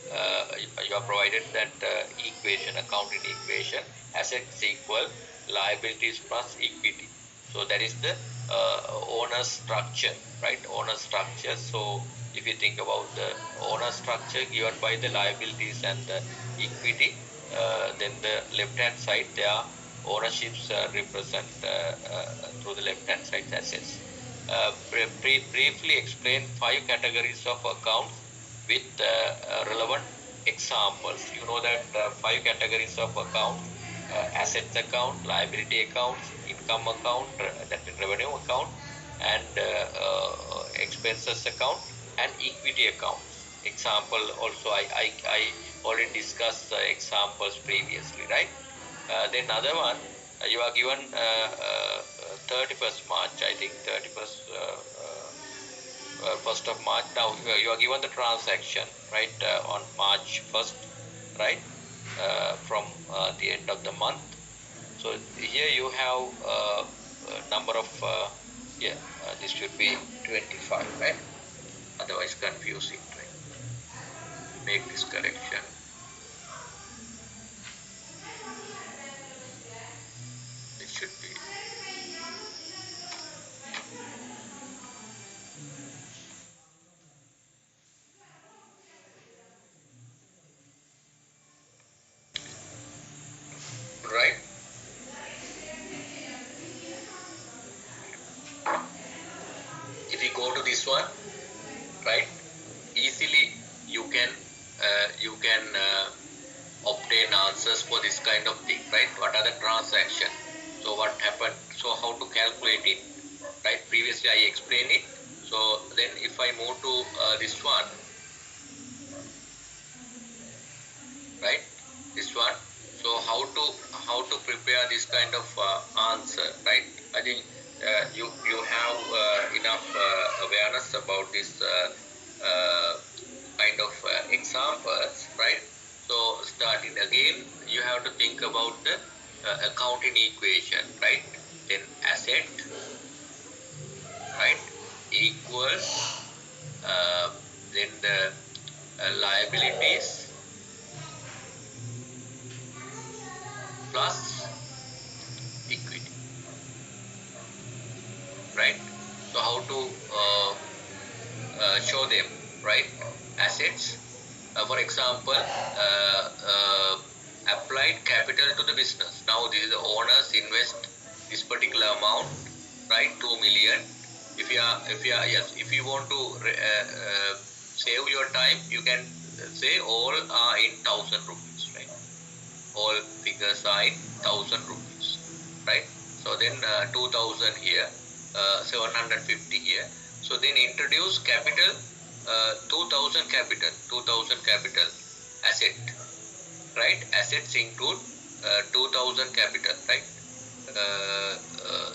that equation, accounting equation: assets equal liabilities plus equity. So that is the owner structure, right? Owner structure. So if you think about the owner structure given by the liabilities and the equity, then the left hand side their ownerships represent through the left hand side assets. Briefly explain 5 categories of accounts with relevant examples. You know that 5 categories of accounts: assets account, liability accounts, income account, that is revenue account, and expenses account, and equity accounts. Example also I already discussed the examples previously, right? Then another one, you are given 31st March, I think 31st 1st of March. Now you are given the transaction, right, on March 1st, right, from the end of the month. So here you have number of yeah, this should be 25, right? Otherwise confusing, right? Make this correction. It should be right. If you go to this one, right, easily you can obtain answers for this kind of thing, right? What are the transaction? So what happened? So how to calculate it, right? Previously I explained it. So then if I move to this one, right? This one. So how to prepare this kind of answer, right? I think you have enough awareness about this kind of examples, right? So starting again, you have to think about the accounting equation, right? Then asset, right, equals then the liabilities plus equity, right? So how to show them, right? Assets, for example, applied capital to the business. Now this is the owners invest this particular amount, right? 2 million. If you want to save your time, you can say all are in 1,000 rupees, right? All figures are in 1,000 rupees, right? So then 2,000 here, 750 here. So then introduce capital, 2,000 capital asset, right? Assets include 2,000 capital, right?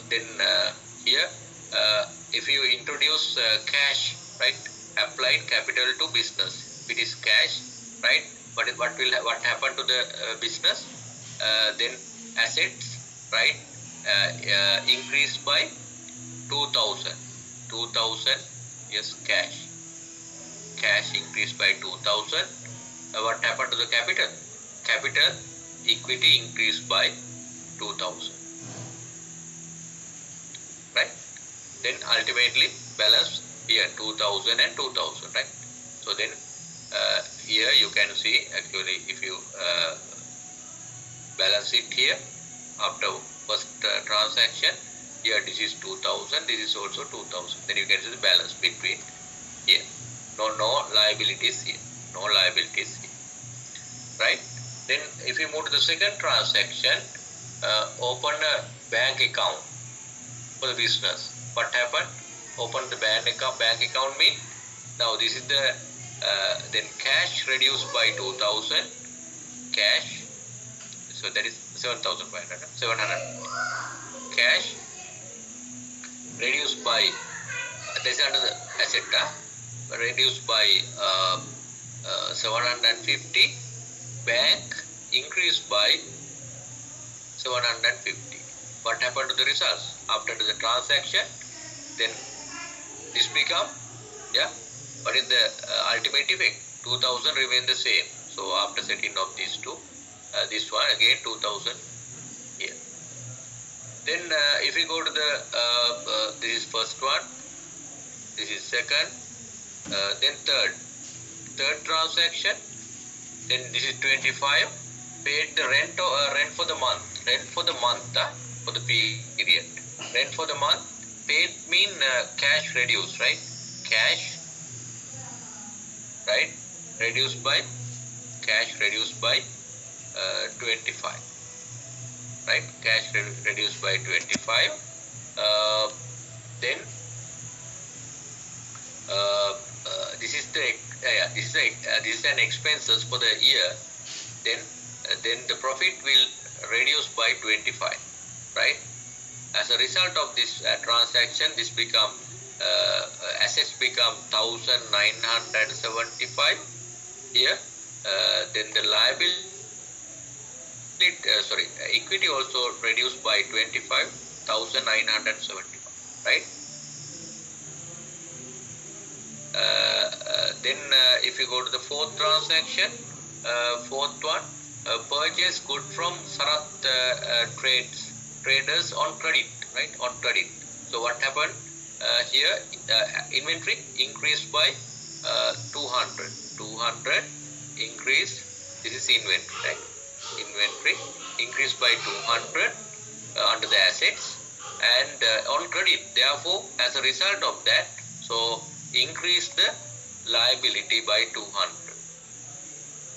Then here, if you introduce cash, right? Applied capital to business. If it is cash, right? What happen to the business? Then assets, right? Increase by 2,000. 2,000, yes, cash increased by 2,000. What happened to the capital? Capital equity increased by 2,000, right? Then ultimately balance here 2,000 and 2,000, right? So then here you can see actually if you balance it here after first transaction, here this is 2,000, this is also 2,000. Then you can see the balance between here. No liabilities here. No liabilities here. Right? Then if you move to the second transaction, open a bank account for the business. What happened? Open the bank account means now this is the then cash reduced by 2,000, cash. So that is 7,500, 700. Cash reduced by, this is under the asset, reduced by 750, bank increased by 750. What happened to the results after the transaction? Then this become, yeah, what is the ultimate effect? 2,000 remain the same. So after setting of these two, this one again 2,000 here. Then if we go to the this is first one, this is second, then third transaction, then this is 25, paid the rent for the month, for the period, rent for the month, paid mean cash reduced, right? Cash, right? Reduced by cash reduced by 25, right? Cash reduced by 25. Then this is the this is an expenses for the year. Then the profit will reduce by 25, right? As a result of this transaction, this become assets become 1975 here. Then the liability, equity also reduced by 25,975, right? Then if you go to the fourth transaction, fourth one, purchase good from Sarat traders on credit, right? On credit. So what happened here? Inventory increased by 200 increase. This is inventory, right? Inventory increased by 200 under the assets, and on credit. Therefore, as a result of that, so increase the liability by 200,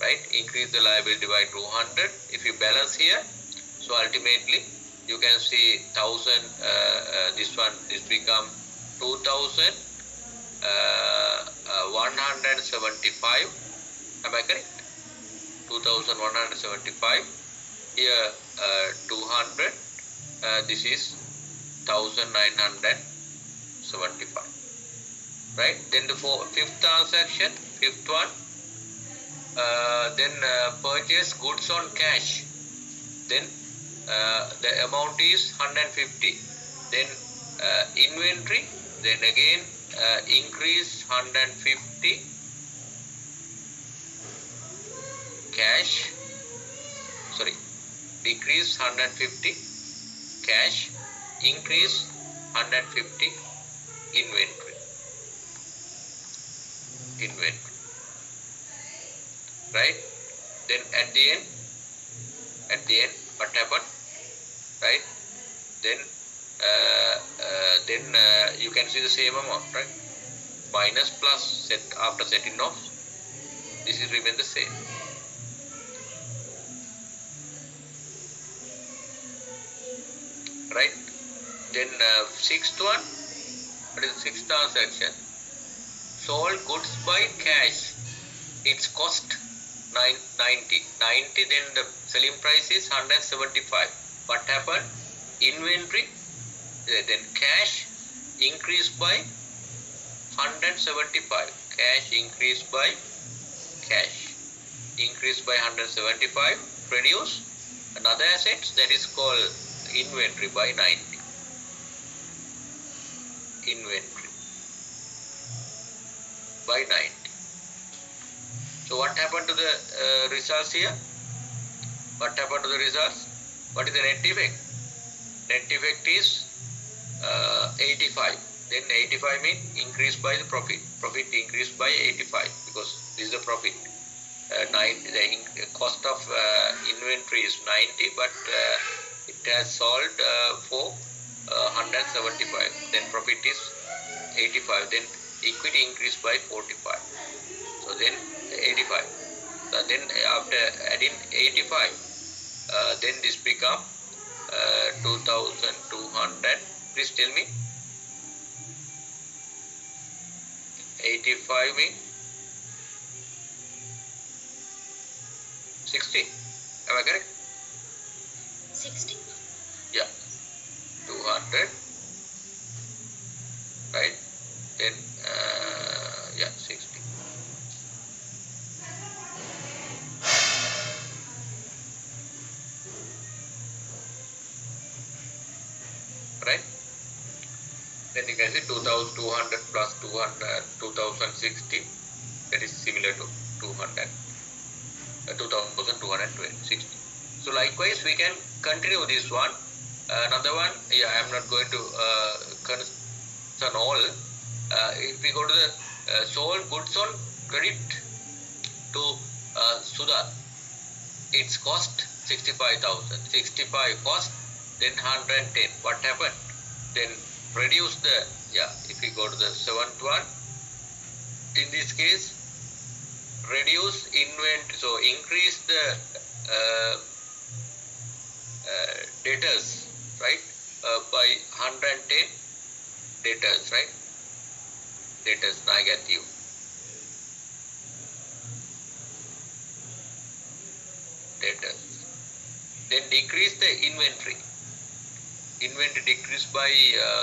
right? Increase the liability by 200. If you balance here, so ultimately you can see 1000. This become 2175. Am I correct? 2175. Here 200. This is 1975. Right? Then the fifth transaction, fifth one, then purchase goods on cash. Then the amount is 150. Then inventory, then again increase 150, cash, decrease 150, cash, increase 150, inventory. Right? Then at the end what happened? Right? Then you can see the same amount, right? Minus plus set after setting off. This is remain the same. Right? Then sixth one. What is the sixth transaction? Sold goods by cash. Its cost 90. Then the selling price is 175. What happened? Inventory, then cash increased by 175. Cash increased by 175. Produce another assets, that is called inventory by 90. Inventory by 90. So what happened to the results here? What happened to the results? What is the net effect? Net effect is 85. Then 85 means increased by the profit. Profit increased by 85 because this is the profit. The cost of inventory is 90, but it has sold for 175. Then profit is 85. Then equity increased by 45. So then 85. So then after adding 85, then this become 2200. Please tell me. 85 means 60. Am I correct? 60. Yeah. 200. Right? Then yeah, 60. Right? Then you can see 2200 plus 200, 2060. That is similar to 200, 2260. So likewise, we can continue this one. Another one, yeah, I am not going to concern all. If we go to the sold goods on credit to Sudha, its cost 65,000. 65 cost, then 110. What happened? Then reduce the, if we go to the seventh one, in this case, reduce inventory, so increase the debtors, right, by 110 debtors, right, debtors negative. Debtors. Then decrease the inventory. Inventory decreased by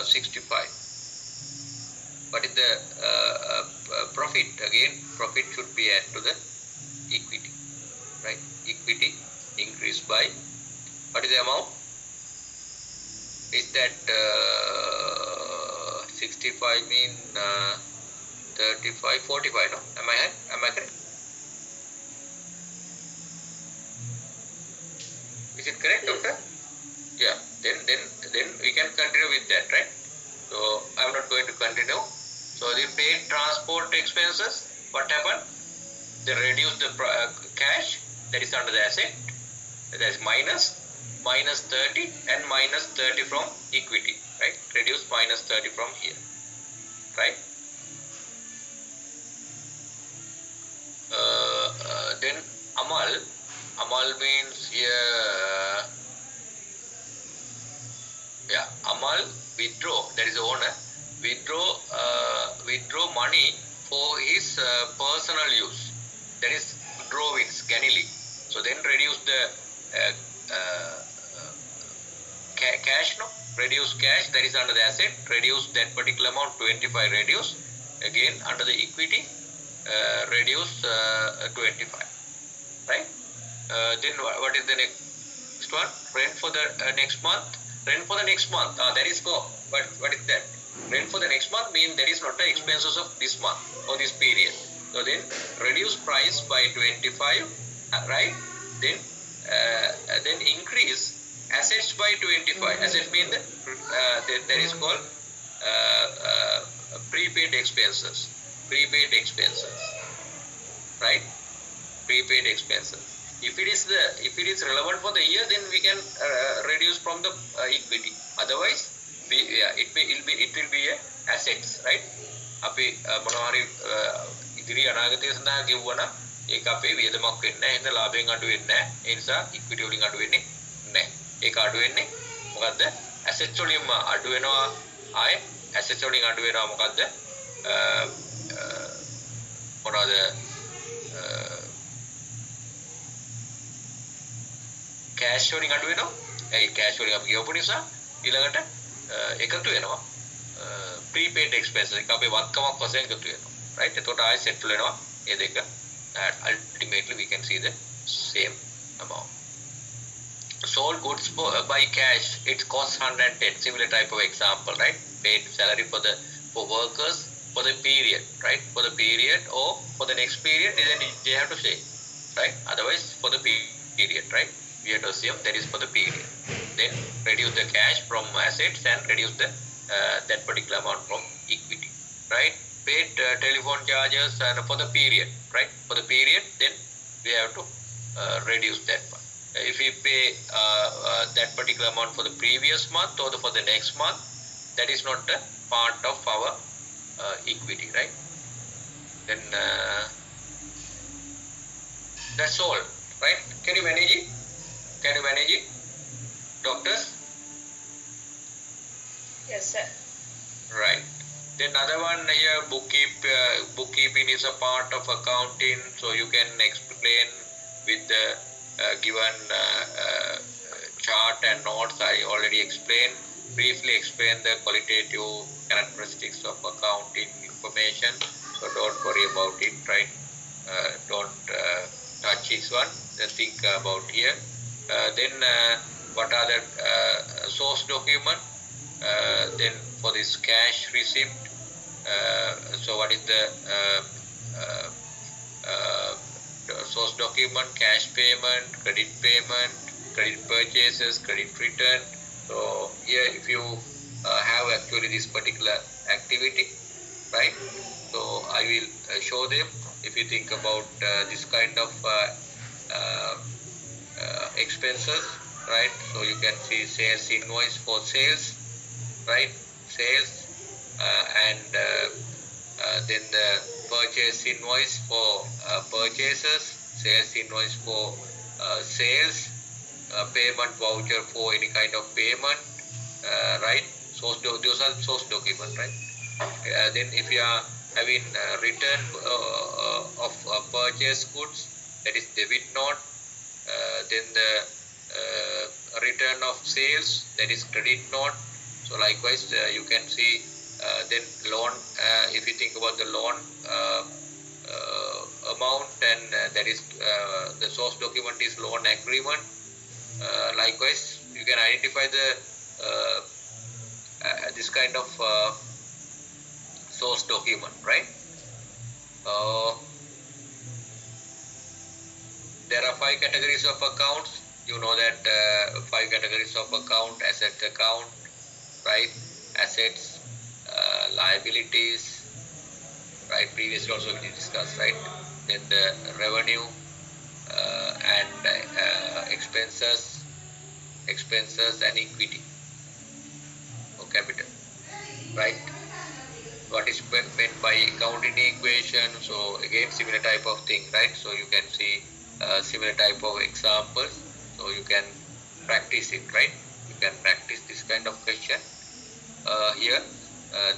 65. What is the profit? Again, profit should be added to the equity, right? Equity increased by, what is the amount? Is that 65 mean 35, 45, no? Am I correct? Is it correct, doctor? Yeah, then we can continue with that, right? So I am not going to continue. So the paid transport expenses, what happened? They reduce the cash, that is under the asset, that is minus 30 and minus 30 from equity, right? Reduce minus 30 from here, right? Then Amal means here, Amal withdraw, that is the owner, withdraw money for his personal use, that is drawings, Ganili. So then reduce the cash, no? Reduce cash, that is under the asset, reduce that particular amount, 25 reduce, again under the equity, reduce 25, right? Then what is the next one? Rent for the next month. Rent for the next month. That is go. What is that? Rent for the next month means that is not the expenses of this month or this period. So then reduce price by 25, right? Then increase assets by 25. Assets mean that is called prepaid expenses. Prepaid expenses, right? Prepaid expenses. If it is relevant for the year, then we can reduce from the equity. Otherwise, it will be a assets, right? අපි මොනවා හරි ඉදිරි අනාගතය සඳහා ගෙවුවා නම් ඒක අපේ වියදමක් වෙන්නේ නැහැ. එහෙනම් ලාභයෙන් අඩු වෙන්නේ නැහැ. ඒ නිසා ඉක්විටි වලින් අඩු වෙන්නේ නැහැ. ඒක අඩු වෙන්නේ මොකද්ද? ඇසෙට්ස් වලින්ම අඩු වෙනවා. ආයේ ඇසෙට්ස් වලින් අඩු වෙනවා මොකද්ද? මොනවාද? කෑෂ් වලින් අඩු වෙනවා. ඒ කෑෂ් වලින් අපි ගෙවපු නිසා ඊළඟට එකතු වෙනවා prepaid expenses එක අපේ වත්කමක් වශයෙන් එකතු වෙනවා, right? එතකොට ආයෙ settle වෙනවා මේ දෙක. Ultimately we can see the same amount. Sold goods by cash, it costs 110. Similar type of example, right? Paid salary for workers for the period, right? For the period or for the next period, then they have to say, right? Otherwise for the period, right? We have to assume that is for the period. Then reduce the cash from assets and reduce the that particular amount from equity, right? Paid telephone charges and for the period, right? For the period, then we have to reduce that one. If we pay that particular amount for the previous month or for the next month, that is not a part of our equity, right? Then that's all, right? Can you manage it? Can you manage it, doctors? Yes, sir. Right. Then another one here, bookkeeping is a part of accounting, so you can explain with the given chart and notes. I already explained, briefly explained the qualitative characteristics of accounting information, so don't worry about it, right? Don't touch this one, then think about here. Then what are the source document? Then for this cash receipt, so what is the source document? Cash payment, credit purchases, credit return. So you have actually this particular activity, right? So I will show them. If you think about this kind of uh, expenses, right? So you can see sales invoice for sales, right? Sales, and then the purchase invoice for purchases, sales invoice for sales, payment voucher for any kind of payment, right? Those are source document, right? Then if you are having return of purchase goods, that is debit note. Then the return of sales, that is credit note. So likewise, you can see then loan. If you think about the loan amount, and that is the source document is loan agreement. Likewise, you can identify the this kind of source document, right? There are 5 categories of accounts. You know that 5 categories of account: asset account, right? Assets, liabilities, right? Previously also we discussed, right? Then the revenue and expenses and equity or capital, right? What is meant by accounting equation? So again, similar type of thing, right? So you can see similar type of examples. So you can practice it, right? You can practice this kind of question. Here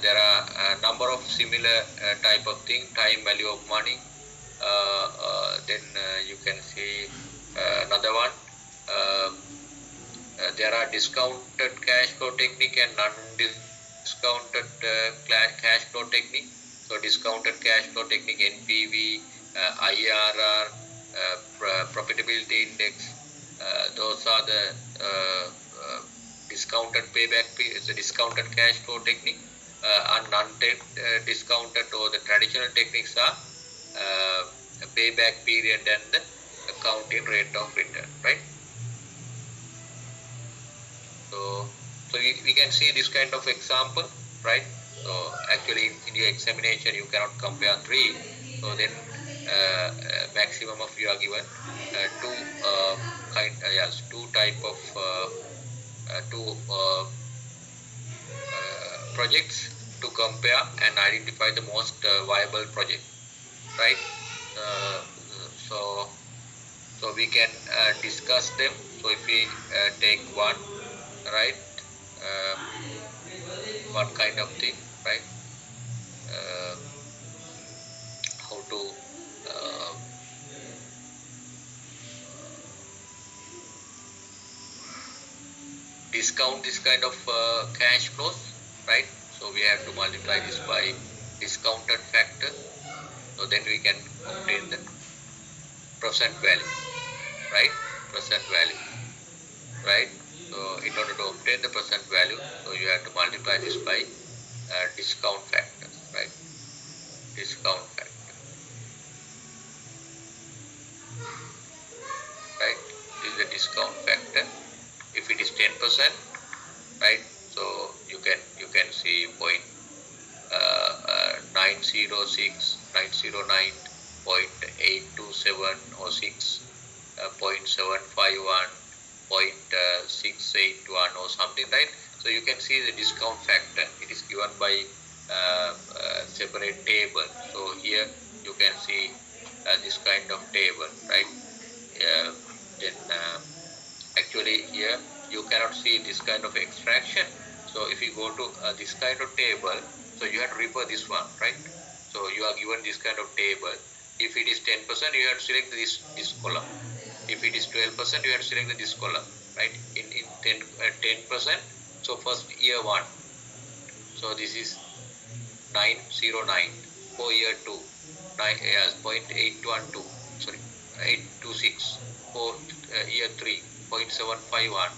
there are a number of similar type of thing. Time value of money. Then you can see another one. There are discounted cash flow technique and non-discounted cash flow technique. So discounted cash flow technique, NPV, IRR, profitability index. Those are the discounted payback. The discounted cash flow technique, and non-discounted or the traditional techniques are payback period and the accounting rate of return, right? So we can see this kind of example, right? So actually in your examination you cannot compare 3. So then maximum of you are given two type of two projects to compare and identify the most viable project, right? So we can discuss them. So if we take one, right? What kind of thing, right? How to discount this kind of cash flows, right? So we have to multiply this by discounted factor. So then we can obtain the present value, right? Present value, right? So in order to obtain the present value, so you have to multiply this by discount factors, right? Discount factor, right? This is the discount factor. If it is 10%, right? So you can see 906, 909, 0.827 or 6, 0.751, 0.681 or something, right? So you can see the discount factor. It is given by separate table. So here you can see this kind of table, right? Then actually here you cannot see this kind of extraction. So if you go to this kind of table, so you have to refer this one, right? So you are given this kind of table. If it is 10%, you have to select this column. If it is 12%, you have to select this column, right? In 10%, so first year 1. So this is 909 for year 2, 0.812, sorry, 826 for year 3, 0.751,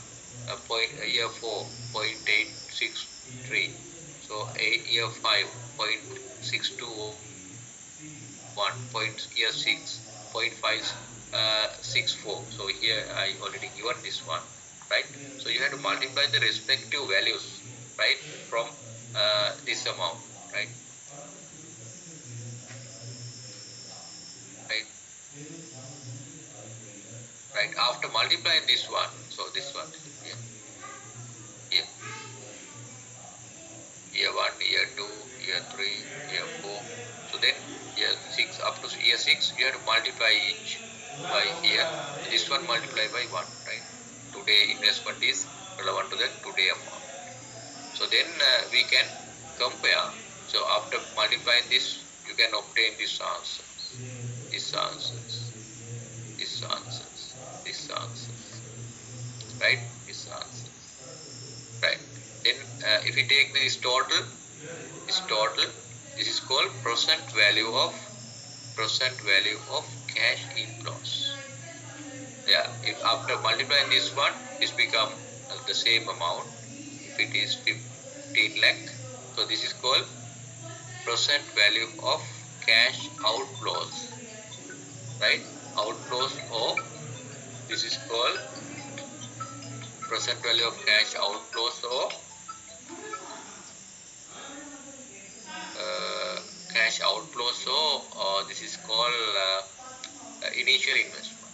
year 4, 0.863, so year 5, 0.621, year 6, 0.564. So here I already given this one, right? So you have to multiply the respective values, right, from this amount, right, right, right. After multiplying this one, so this one, yeah, yeah, year 1, year 2, year 3, year 4. So then year 6, up to year 6, you have to multiply each by here. So this one multiply by 1, right? Today investment is relevant to the today amount. So then we can compare. So after multiplying this, you can obtain these answers, these answers, these answers, these answers, right? These answers, right? Then if we take this total, this is called present value of cash inflows. Yeah, if after multiplying this one, this become the same amount. If it is 15 lakh, so this is called present value of cash outflows, right? Outflows, or this is called present value of cash outflows, or uh, cash outflows, so this is called initial investment.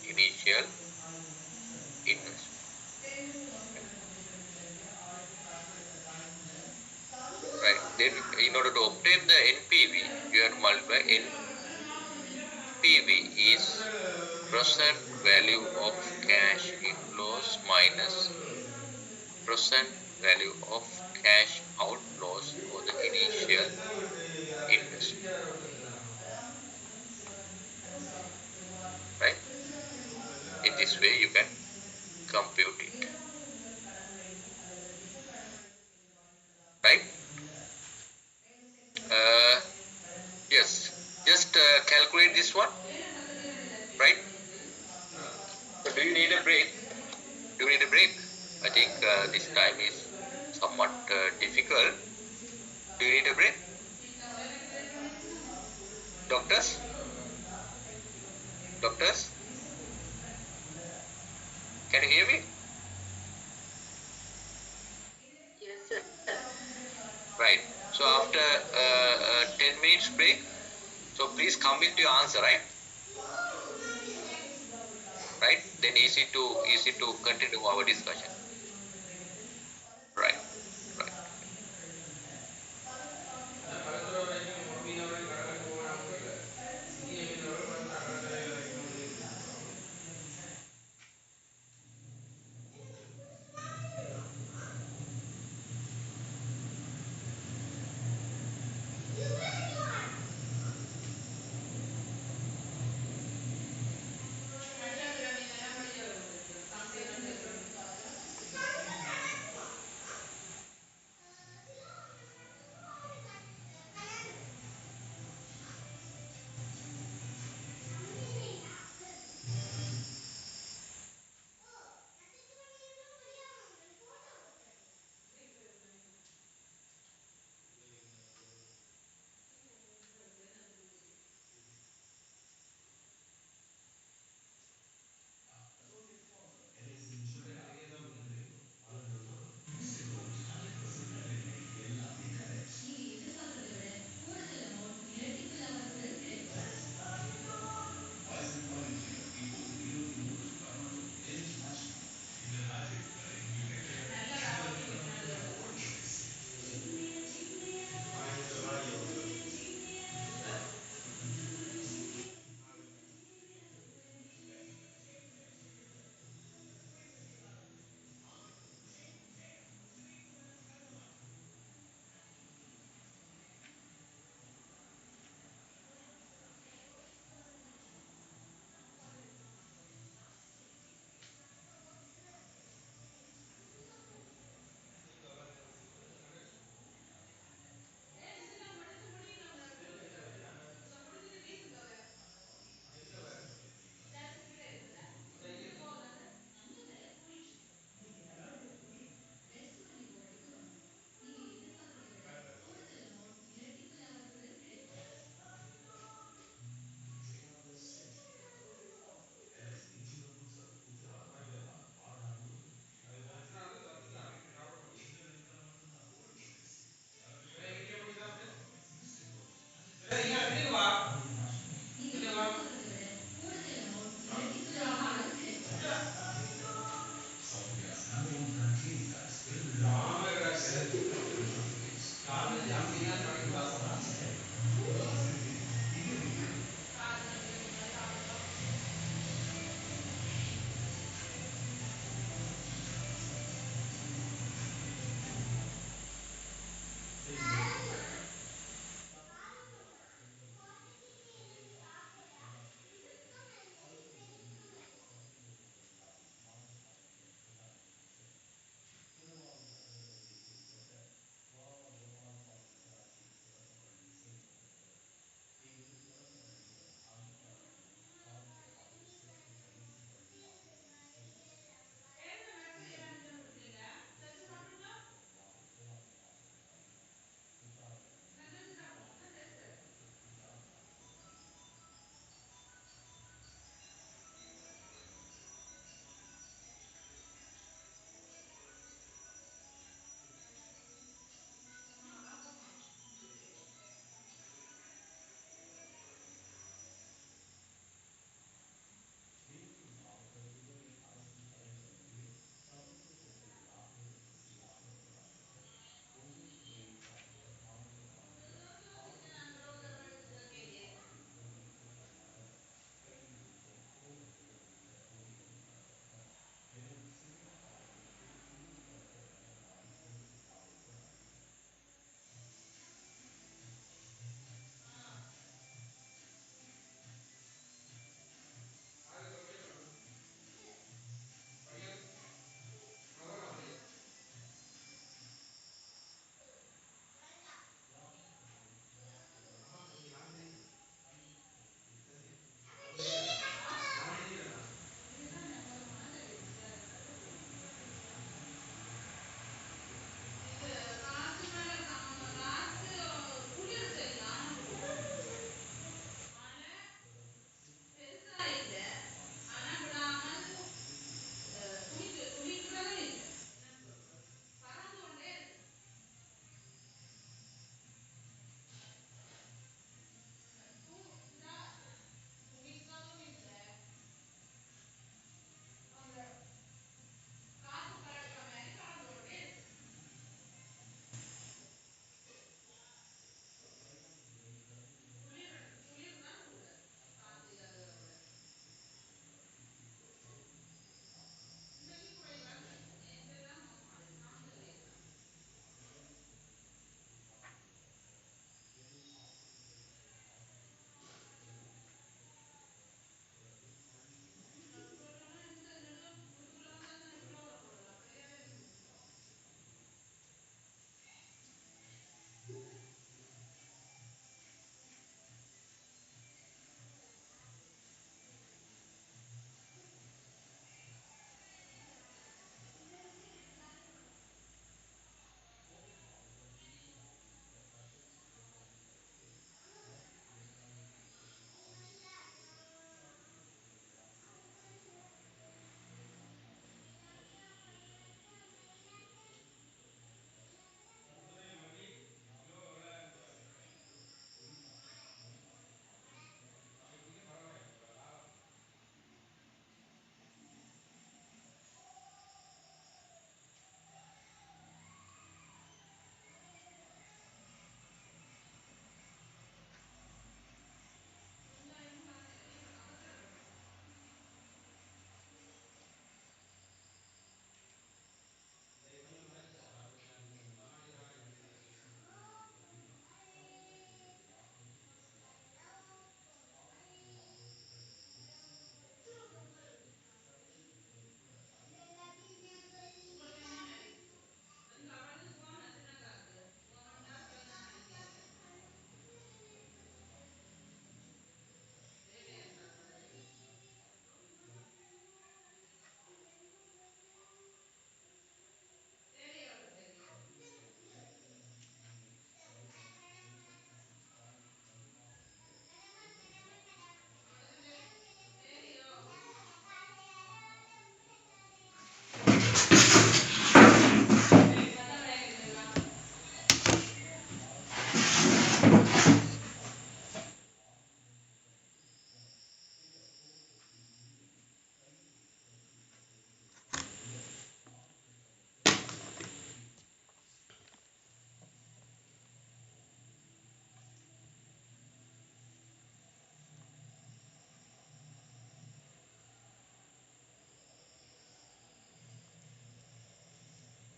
Initial investment. Right. Then in order to obtain the NPV, you have to multiply. NPV is present value of cash inflows minus present value of cash outflows or the initial investment. Right? In this way you can compute it. Right? Uh, yes. Just calculate this one. Right? So do you need a break? Do you need a break? I think this time is somewhat difficult. Do you need a break? Doctors? Doctors? Can you hear me? Yes, sir. Right. So after 10 minutes break, so please come with your answer, right? Right? Then easy to continue our discussion. Right. Right.